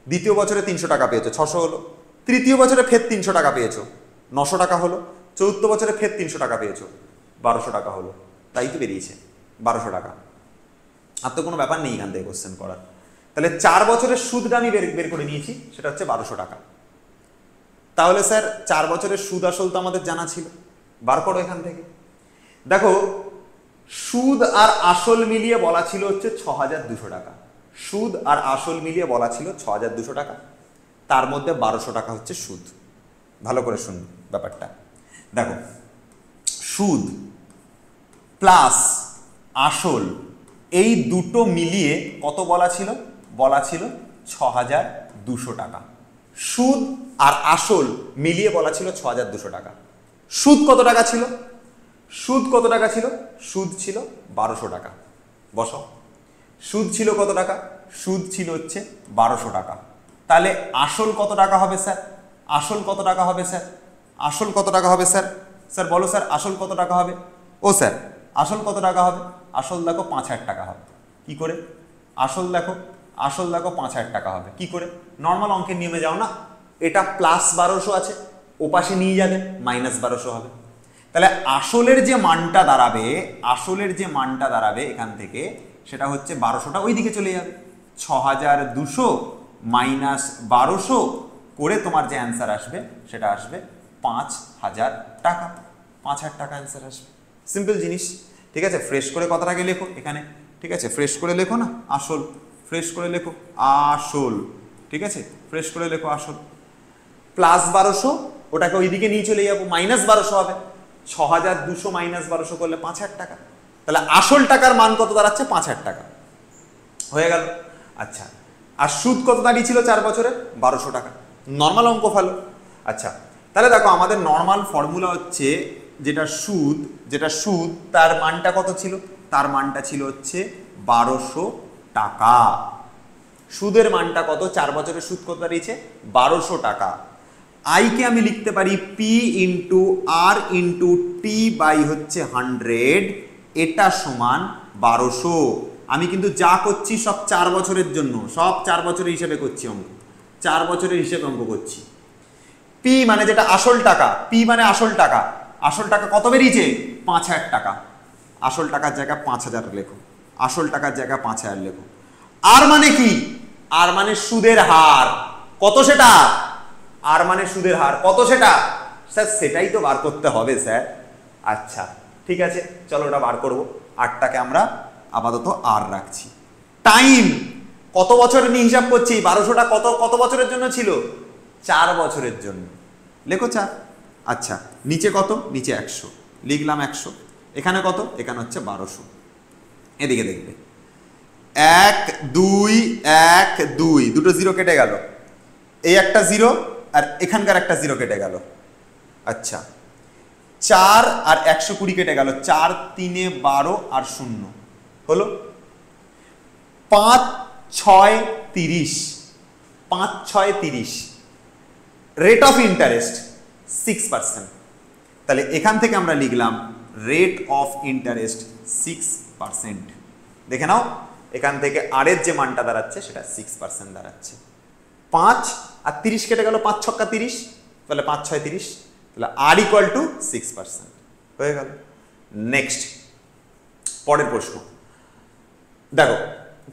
দ্বিতীয় বছরে 300 টাকা পেয়েছো, 600 হলো। তৃতীয় বছরে ফের 300 টাকা পেয়েছো, 900 টাকা হলো। চতুর্থ বছরে ফের 300 টাকা পেয়েছো, 1200 টাকা হলো। তাই তো বেরিয়েছে 1200 টাকা। আর তো কোনো ব্যাপার নেই এখান থেকে কোশ্চেন করার। তাহলে 4 বছরের সুদটা আমি বের করে নিয়েছি, সেটা হচ্ছে 1200 টাকা। তাহলে স্যার 4 বছরের সুদ আসল তো আমাদের জানা ছিল, বার করো এখান থেকে। দেখো, সুদ আর আসল মিলিয়ে বলা ছিল হচ্ছে 6200 টাকা। সুদ আর আসল মিলিয়ে বলা ছিল 6200 টাকা, তার মধ্যে 1200 টাকা হচ্ছে সুদ। ভালো করে শুনুন ব্যাপারটা। দেখো, সুদ প্লাস আসল এই দুটো মিলিয়ে কত বলা ছিল? বলা ছিল 6200 টাকা। সুদ আর আসল মিলিয়ে বলা ছিল 6200 টাকা। সুদ কত টাকা ছিল? সুদ কত টাকা ছিল? সুদ ছিল 1200 টাকা। বসো, সুদ ছিল কত টাকা? সুদ ছিল হচ্ছে 1200 টাকা। তাহলে আসল কত টাকা হবে স্যার? আসল কত টাকা হবে স্যার? আসল কত টাকা হবে স্যার? স্যার বলো স্যার, আসল কত টাকা হবে? ও স্যার, আসল কত টাকা হবে? আসল দেখো 5000 টাকা হবে। কি করে? আসল দেখো, আসল দেখো 5000 টাকা হবে। কি করে? নর্মাল অঙ্কের নিয়মে যাও না, এটা প্লাস 1200 আছে, ওপাশে নিয়ে যাবে, মাইনাস 1200 হবে। তাহলে আসলের যে মানটা দাঁড়াবে, আসলের যে মানটা দাঁড়াবে এখান থেকে, সেটা হচ্ছে 1200টা ওই দিকে চলে যাবে। 6200 মাইনাস 1200 করে তোমার যে অ্যান্সার আসবে সেটা আসবে 5000 টাকা। 5000 টাকা অ্যান্সার আসবে। সিম্পল জিনিস। ঠিক আছে, ফ্রেশ করে কথাটাকে লেখো এখানে। ঠিক আছে, ফ্রেশ করে লেখো না, আসল ফ্রেশ করে লেখো, আসল। ঠিক আছে, ফ্রেশ করে লেখো আসল। প্লাস 1200 ওটাকে ওইদিকে নিয়ে চলে যাবো, মাইনাস 1200 হবে। 6200 মাইনাস 1200 করলে 5000 টাকা। তাহলে আসল টাকার মান কত দাঁড়াচ্ছে? 5000 টাকা হয়ে গেল। আচ্ছা, আর সুদ কত দাঁড়িয়েছিল 4 বছরে? 1200 টাকা। নর্মাল অঙ্ক ভালো। আচ্ছা, তাহলে দেখো আমাদের নর্মাল ফর্মুলা হচ্ছে যেটা সুদ তার মানটা কত ছিল? তার মানটা ছিল হচ্ছে 1200 টাকা। সুদের মানটা কত? 4 বছরের সুদ কত দাঁড়িয়েছে? 1200 টাকা। আইকে আমি লিখতে পারি P into R into T by হচ্ছে 100, এটা সমান 1200। আমি কিন্তু যা করছি সব 4 বছরের জন্য, সব 4 বছরের হিসেবে করছি অঙ্ক, 4 বছরের হিসেবে অঙ্ক করছি। পি মানে যেটা আসল টাকা, পি মানে আসল টাকা, আসল টাকা কত বেরিয়েছে? 5000 টাকা। আসল টাকার জায়গায় 5000 লেখো, আসল টাকার জায়গায় 5000 লেখো। আর মানে কি? আর মানে সুদের হার কত সেটা? আর মানে সুদের হার কত সেটা? স্যার সেটাই তো বার করতে হবে স্যার। আচ্ছা ঠিক আছে, চলো ওটা বার করবো। আরটাকে আমরা আপাতত আর রাখছি। টাইম কত বছর নিয়ে হিসাব করছি? 1200টা কত কত বছরের জন্য ছিল? 4 বছরের জন্য। লেখো 4। আচ্ছা নিচে কত? নিচে 100, লিখলাম 100। এখানে কত? এখানে হচ্ছে 1200। এদিকে দেখবে 1 2 1 2, দুটো জিরো কেটে গেল, এই একটা জিরো আর এখানকার একটা জিরো কেটে গেল। আচ্ছা 4 আর 120 কেটে গেল, 4 3 12 আর 0 হলো 5 6 30, 5 6 30। Rate of interest 6%। তাহলে এখান থেকে আমরা লিখলাম রেট অফ ইন্টারেস্ট 6%। দেখে নাও এখান থেকে আর এর যে মানটা দাঁড়াচ্ছে সেটা 6% দাঁড়াচ্ছে। 5 আর 30 কেটে গেল, 5 ছক্কা 30, তাহলে 5 6 30, তাহলে আর ইকুয়াল টু 6% হয়ে গেল। নেক্সট পরের প্রশ্ন দেখো,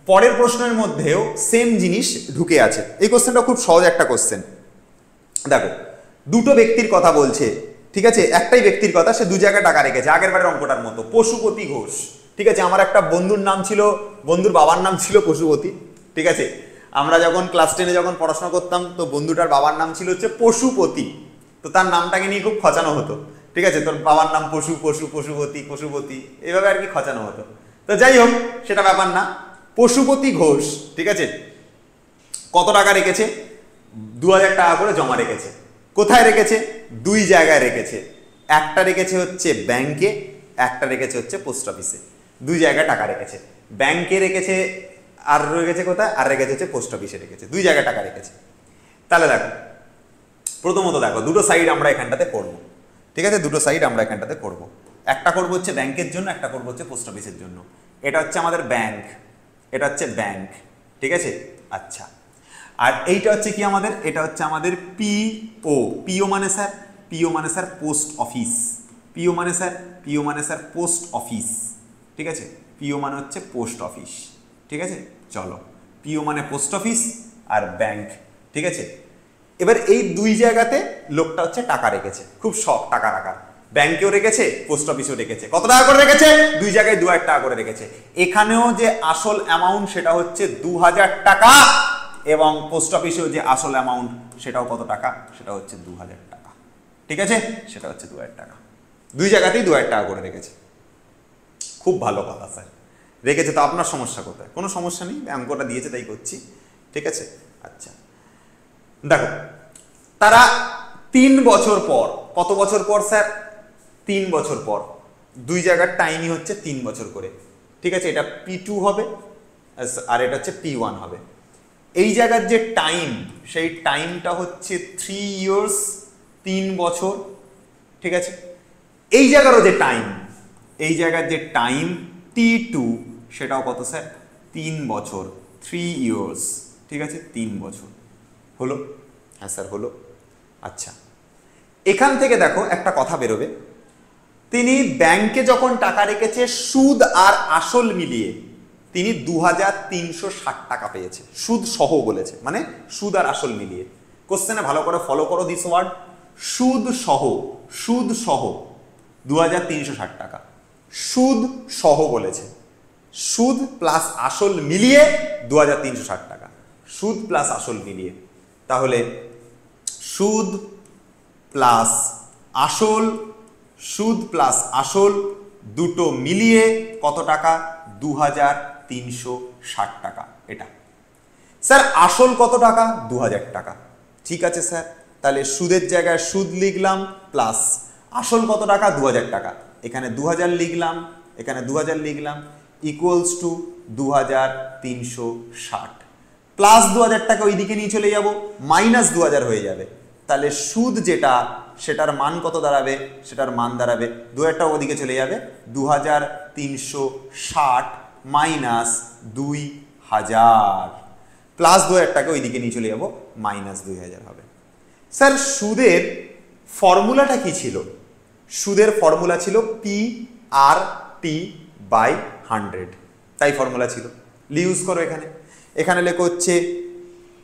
পরের প্রশ্নের মধ্যেও সেম জিনিস ঢুকে আছে। এই কোশ্চেনটা খুব সহজ একটা কোশ্চেন। দেখো দুটো ব্যক্তির কথা বলছে, ঠিক আছে, একটাই ব্যক্তির কথা, সে দু জায়গায় টাকা রেখেছে, আগের বারের অঙ্কটার মতো। পশুপতি ঘোষ, ঠিক আছে, আমার একটা বন্ধুর নাম ছিল, বন্ধুর বাবার নাম ছিল পশুপতি, ঠিক আছে। আমরা যখন ক্লাস 10-এ যখন পড়াশোনা করতাম তো বন্ধুটার বাবার নাম ছিল হচ্ছে পশুপতি, তো তার নামটাকে নিয়ে খুব খচানো হতো, ঠিক আছে। তোর বাবার নাম পশু, পশু পশুপতি, পশুপতি, এইভাবে আর কি খচানো হতো। তো যাই হোক সেটা ব্যাপার না। পশুপতি ঘোষ, ঠিক আছে, কত টাকা রেখেছে? 2000 টাকা করে জমা রেখেছে। কোথায় রেখেছে? দুই জায়গায় রেখেছে। একটা রেখেছে হচ্ছে ব্যাংকে, একটা রেখেছে হচ্ছে পোস্ট অফিসে। দুই জায়গায় টাকা রেখেছে, ব্যাংকে রেখেছে আর রেখেছে কোথায়? আর রেখেছে হচ্ছে পোস্ট অফিসে রেখেছে। দুই জায়গায় টাকা রেখেছে। তাহলে দেখো প্রথমত দেখো দুটো সাইড আমরা এখানটাতে করব, ঠিক আছে, দুটো সাইড আমরা এখানটাতে করব। একটা করব হচ্ছে ব্যাংকের জন্য, একটা করব হচ্ছে পোস্ট অফিসের জন্য। এটা হচ্ছে আমাদের ব্যাংক, এটা হচ্ছে ব্যাংক, ঠিক আছে। আচ্ছা আর এইটা হচ্ছে কি আমাদের? এটা হচ্ছে আমাদের পিও। পিও মানে স্যার, পিও মানে স্যার পোস্ট অফিস। পিও মানে স্যার, পিও মানে স্যার পোস্ট অফিস, ঠিক আছে। পিও মানে হচ্ছে পোস্ট অফিস, ঠিক আছে। চলো পিও মানে পোস্ট অফিস আর ব্যাংক, ঠিক আছে। এবার এই দুই জায়গাতে লোকটা হচ্ছে টাকা রেখেছে, খুব শখ টাকা রাখার। ব্যাংকেও রেখেছে, পোস্ট অফিসেও রেখেছে। কত টাকা করে রেখেছে? দুই জায়গায় 2000 টাকা করে রেখেছে। এখানেও যে আসল অ্যামাউন্ট সেটা হচ্ছে 2000 টাকা, এবং পোস্ট অফিসেও যে আসল অ্যামাউন্ট সেটাও কত টাকা? সেটা হচ্ছে 2000 টাকা, ঠিক আছে, সেটা হচ্ছে 2000 টাকা। দুই জায়গাতেই 2000 টাকা করে রেখেছে। খুব ভালো কথা স্যার, রেখেছে তো আপনার সমস্যা কোথায়? কোনো সমস্যা নেই, অঙ্কটা দিয়েছে তাই করছি, ঠিক আছে। আচ্ছা দেখো তারা 3 বছর পর, কত বছর পর স্যার? 3 বছর পর। দুই জায়গার টাইমই হচ্ছে 3 বছর করে, ঠিক আছে। এটা P2 হবে আর এটা হচ্ছে P1 হবে। এই জায়গার যে টাইম, সেই টাইমটা হচ্ছে 3 ইয়ার্স, 3 বছর, ঠিক আছে। এই জায়গারও যে টাইম, এই জায়গার যে টাইম T2 সেটাও কত স্যার? 3 বছর, 3 ইয়ার্স, ঠিক আছে, 3 বছর। হলো? হ্যাঁ স্যার হলো। আচ্ছা এখান থেকে দেখো একটা কথা বেরোবে, তিনি ব্যাংকে যখন টাকা রেখেছে সুদ আর আসল মিলিয়ে তিনি 2360 টাকা পেয়েছে, সুদ সহ বলেছে, মানে সুদ আর আসল মিলিয়ে। কোশ্চেনে ভালো করে ফলো করো দিস ওয়ার্ড, সুদ সহ, সুদ সহ 2360 টাকা, সুদ সহ বলেছে, সুদ প্লাস আসল মিলিয়ে 2360 টাকা, সুদ প্লাস আসল মিলিয়ে। তাহলে সুদ প্লাস আসল, সুদ প্লাস আসল দুটো মিলিয়ে কত টাকা? 2360 টাকা। এটা স্যার আসল কত টাকা? 2000 টাকা, ঠিক আছে স্যার। তাহলে সুদের জায়গায় সুদ লিখলাম, প্লাস আসল কত টাকা? 2000 টাকা। এখানে 2000 লিখলাম, এখানে 2000 লিখলাম, ইকুয়ালস টু 2360, প্লাস 2000 টাকা ওইদিকে নিয়ে চলে যাব, মাইনাস 2000 হয়ে যাবে, তাহলে সুদ যেটা সেটার মান কত দাঁড়াবে, সেটার মান দাঁড়াবে 2000টা ওদিকে চলে যাবে 2360 মাইনাস 2000 প্লাস 2000টাকে ওইদিকে নিয়ে চলে যাবো মাইনাস 2000 হবে। স্যার সুদের ফর্মুলাটা কি ছিল? সুদের ফর্মুলা ছিল PRT/100, তাই ফর্মুলা ছিল, ইউজ করো। এখানে লেখো হচ্ছে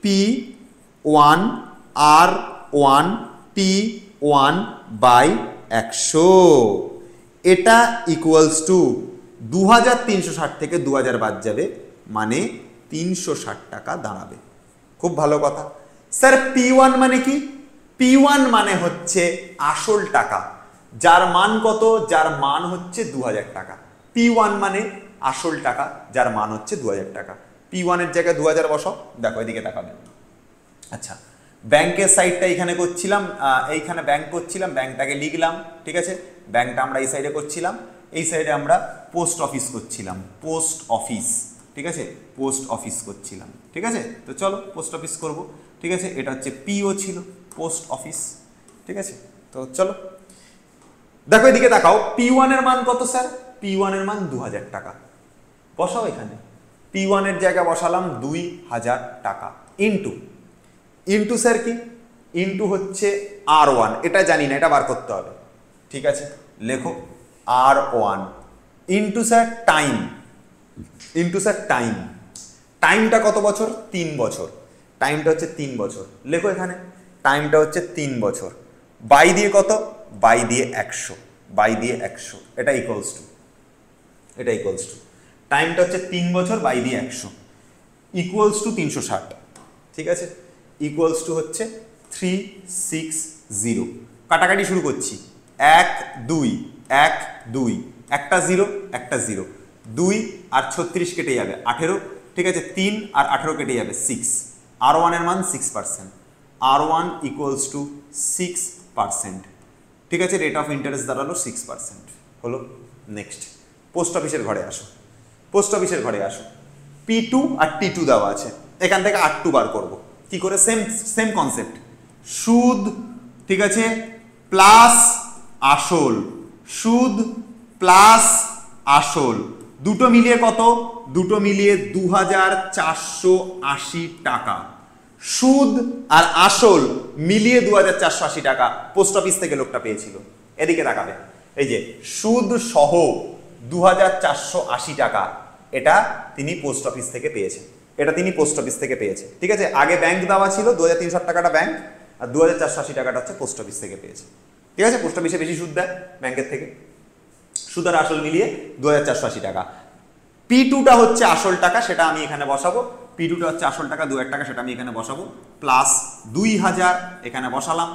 P1R1T1/100, এটা ইকুয়ালস টু 2360 থেকে 2000 বাদ যাবে, মানে 360 টাকা দাঁড়াবে। খুব ভালো কথা। স্যার P1 মানে কি? P1 মানে হচ্ছে আসল টাকা, যার মান কত? যার মান হচ্ছে 2000 টাকা। P1 মানে আসল টাকা, যার মান হচ্ছে 2000 টাকা। P1 এর জায়গায় 2000 বসাও, দেখো এদিকে তাকাবে। আচ্ছা, ব্যাংকের সাইডটা এখানে করছিলাম, এইখানে ব্যাংক করছিলাম, ব্যাংকটাকে লিখলাম, ঠিক আছে। ব্যাংকটা আমরা এই সাইডে করছিলাম, এই সাইডে আমরা পোস্ট অফিস করছিলাম, পোস্ট অফিস, ঠিক আছে, পোস্ট অফিস করছিলাম, ঠিক আছে। তো চলো পোস্ট অফিস করব, ঠিক আছে। এটা হচ্ছে পিও ছিল, পোস্ট অফিস, ঠিক আছে। তো চলো দেখো এদিকে তাকাও, P1 এর মান কত স্যার? P1 এর মান 2000 টাকা। বসাও এখানে, P1 এর জায়গা বসালাম 2000 টাকা, ইন্টু স্যার কি? ইন্টু হচ্ছে R1, এটা জানি না, এটা বার করতে হবে, ঠিক আছে। লেখো R1 ইন্টু স্যার টাইম, টাইমটা কত বছর? 3 বছর। টাইমটা হচ্ছে 3 বছর। লেখো এখানে টাইমটা হচ্ছে 3 বছর, বাই দিয়ে কত? বাই দিয়ে 100, এটা ইকুয়ালস টু টাইমটা হচ্ছে 3 বছর বাই দিয়ে 100 ইকুয়ালস টু 360, ঠিক আছে। ইকুয়ালস টু হচ্ছে 360। কাটাকাটি শুরু করছি, 1 2 1 2, একটা 0 একটা 0, 2 আর 36 কেটে যাবে 18, ঠিক আছে। 3 আর 18 কেটে যাবে 6। R1 এর মান 6%, R1 ইকুয়ালস টু 6%, ঠিক আছে। রেট অফ ইন্টারেস্ট দাঁড়ালো 6%, হলো। নেক্সট পোস্ট অফিসের ঘরে আসো, P2 আর T2 দেওয়া আছে, এখান থেকে R2 বার করব। কি করে? সেম কনসেপ্ট, সুদ, ঠিক আছে, প্লাস আসল, সুদ প্লাস আসল, দুটো মিলিয়ে কত? দুটো মিলিয়ে 2480 টাকা। সুদ আর আসল মিলিয়ে 2480 টাকা পোস্ট অফিস থেকে লোকটা পেয়েছিল। এদিকে তাকাবে, এই যে সুদ সহ 2480 টাকা, এটা তিনি পোস্ট অফিস থেকে পেয়েছেন, ঠিক আছে। আগে ব্যাংক দেওয়া ছিল 2360 টাকাটা ব্যাংক, আর 2480 টাকাটা হচ্ছে পোস্ট অফিস থেকে পেয়েছে, ঠিক আছে। পোস্ট অফিসে বেশি সুদ দেয় ব্যাংকের থেকে, সুদ আর আসল মিলিয়ে 2480 টাকা। P2টা হচ্ছে আসল টাকা, সেটা আমি এখানে বসাবো। P2টা হচ্ছে আসল টাকা 2000 টাকা, সেটা আমি এখানে বসাবো, প্লাস 2000 এখানে বসালাম,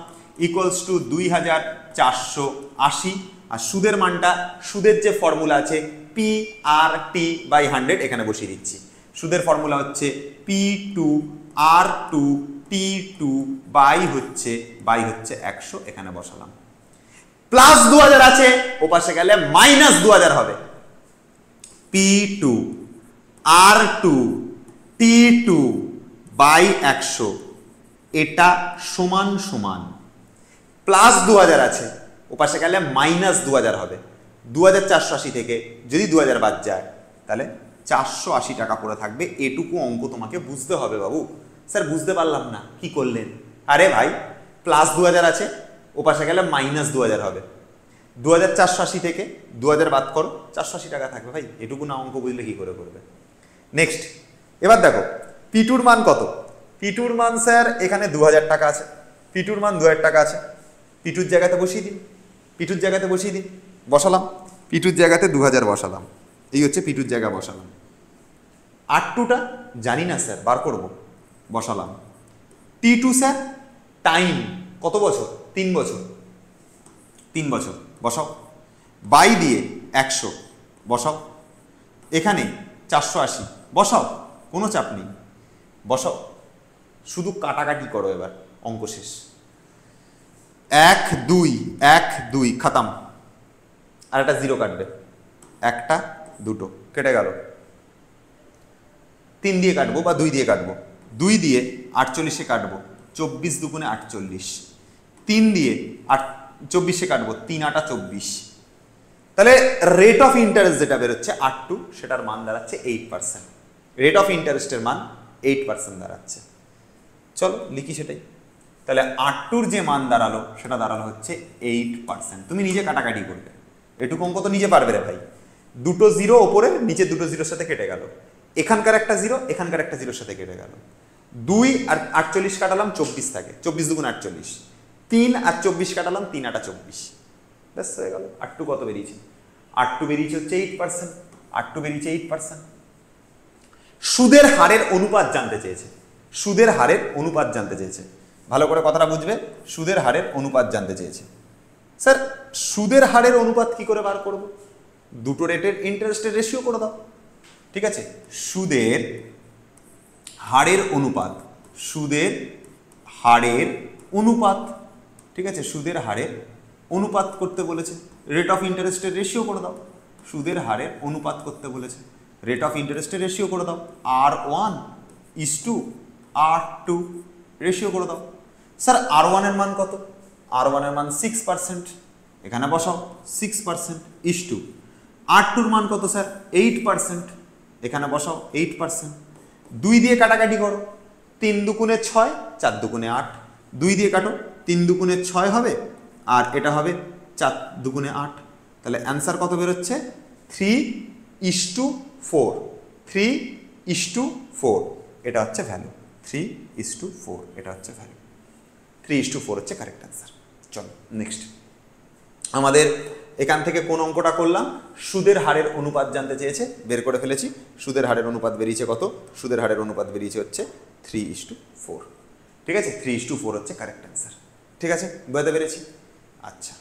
ইকুয়ালস টু 2480। আর সুদের মানটা, সুদের যে ফর্মুলা আছে PRT/100, এখানে বসিয়ে দিচ্ছি। সুদের ফর্মুলা হচ্ছে P2R2T2 বাই হচ্ছে 100, এখানে বসালাম। প্লাস 2000 আছে, ওপাশে গেলে মাইনাস 2000 হবে। P2R2T2 বাই 100, এটা সমান প্লাস 2000 আছে, ওপাশে গেলে মাইনাস 2000 হবে। 2480 থেকে যদি 2000 বাদ যায়, তাহলে 480 টাকা পড়ে থাকবে। এটুকু অঙ্ক তোমাকে বুঝতে হবে বাবু। স্যার বুঝতে পারলাম না, কি করলেন? আরে ভাই, প্লাস 2000 আছে, ওপাশে গেলে মাইনাস 2000 হবে। 2480 থেকে 2000 বাদ করো, 480 টাকা থাকবে। ভাই এটুকু না অঙ্ক বুঝলে কি করে করবে? নেক্সট, এবার দেখো P2র মান কত? P2র মান স্যার এখানে 2000 টাকা আছে, P2র মান 2000 টাকা আছে। P2র জায়গাতে বসিয়ে দিন, বসালাম। P2র জায়গাতে 2000 বসালাম, এই হচ্ছে P2র জায়গা বসালাম। R2টা জানি না স্যার, বার করব, বসালাম। T2 স্যার টাইম কত বছর? 3 বছর, বসাও। বাই দিয়ে 100 বসাও, এখানে 480 বসাও, কোনো চাপ নেই, বসাও। শুধু কাটাকাটি করো, এবার অঙ্ক শেষ। 1 2 খতম। আর একটা 0 কাটবে, একটা দুটো কেটে গেল। 3 দিয়ে কাটবো বা 2 দিয়ে কাটবো, 2 দিয়ে 48-এ কাটবো, 24 দুগুণে 48, 3 দিয়ে 24 কাটবো, 3 8 24, তাহলে রেট অফ ইন্টারেস্ট যেটা বেরোচ্ছে R2 সেটার মান দাঁড়াচ্ছে 8%। রেট অফ ইন্টারেস্টের মান 8% দাঁড়াচ্ছে। চলো লিখি সেটাই। তাহলে R2 যে মান দাঁড়ালো সেটা দাঁড়ালো হচ্ছে 8%। তুমি নিজে কাটাকাটি করবে, এটুকু অঙ্ক তো নিজে পারবে রে ভাই। দুটো জিরো ওপরে, নিচে দুটো জিরোর সাথে কেটে গেল, এখানকার একটা জিরো এখানকার একটা জিরোর সাথে কেটে গেল। 2 আর 48 কাটালাম 24 থাকে, 24 দুগুণ 48, 3 আর 24 কাটালাম 3 8 24, ব্যাস হয়ে গেল। R2 কত বেরিয়েছে? R2 বেরিয়েছে হচ্ছে 8%। R2 বেরিয়েছে 8%। সুদের হারের অনুপাত জানতে চেয়েছে, সুদের হারের অনুপাত জানতে চেয়েছে, ভালো করে কথাটা বুঝবে। সুদের হারের অনুপাত জানতে চেয়েছে। স্যার সুদের হারের অনুপাত কি করে বার করব? দুটো রেটের ইন্টারেস্টের রেশিও করে দাও। ঠিক আছে, সুদের হারের অনুপাত, সুদের হারের অনুপাত, ঠিক আছে, সুদের হারের অনুপাত করতে বলেছে, রেট অফ ইন্টারেস্টের রেশিও করে দাও। সুদের হারের অনুপাত করতে বলেছে, রেট অফ ইন্টারেস্টের রেশিও করে দাও, R1 is to R2 ratio করে দাও। স্যার R1 এর মান কত? R1 এর মান 6%, এখানে বসাও 6% is to R2 এর মান কত স্যার? 8%, এখানে বসাও 8%। 2 দিয়ে কাটাকাটি করো, 3 দুগুণে 6, 4 দুগুণে 8, 2 দিয়ে কাটো, 3 দুগুণে 6 হবে আর এটা হবে 4 দুগুণে 8, তাহলে অ্যান্সার কত বেরোচ্ছে? 3:4, 3:4 এটা হচ্ছে ভ্যালু, 3:4 এটা হচ্ছে ভ্যালু, 3:4 হচ্ছে কারেক্ট অ্যান্সার। চলো নেক্সট, আমাদের এখান থেকে কোন অঙ্কটা করলাম? সুদের হারের অনুপাত জানতে চেয়েছে, বের করে ফেলেছি। সুদের হারের অনুপাত বেরিয়েছে কত? সুদের হারের অনুপাত বেরিয়েছে হচ্ছে 3:4। ঠিক আছে, 3:4 হচ্ছে কারেক্ট অ্যান্সার। ঠিক আছে, বুঝতে পেরেছি? আচ্ছা।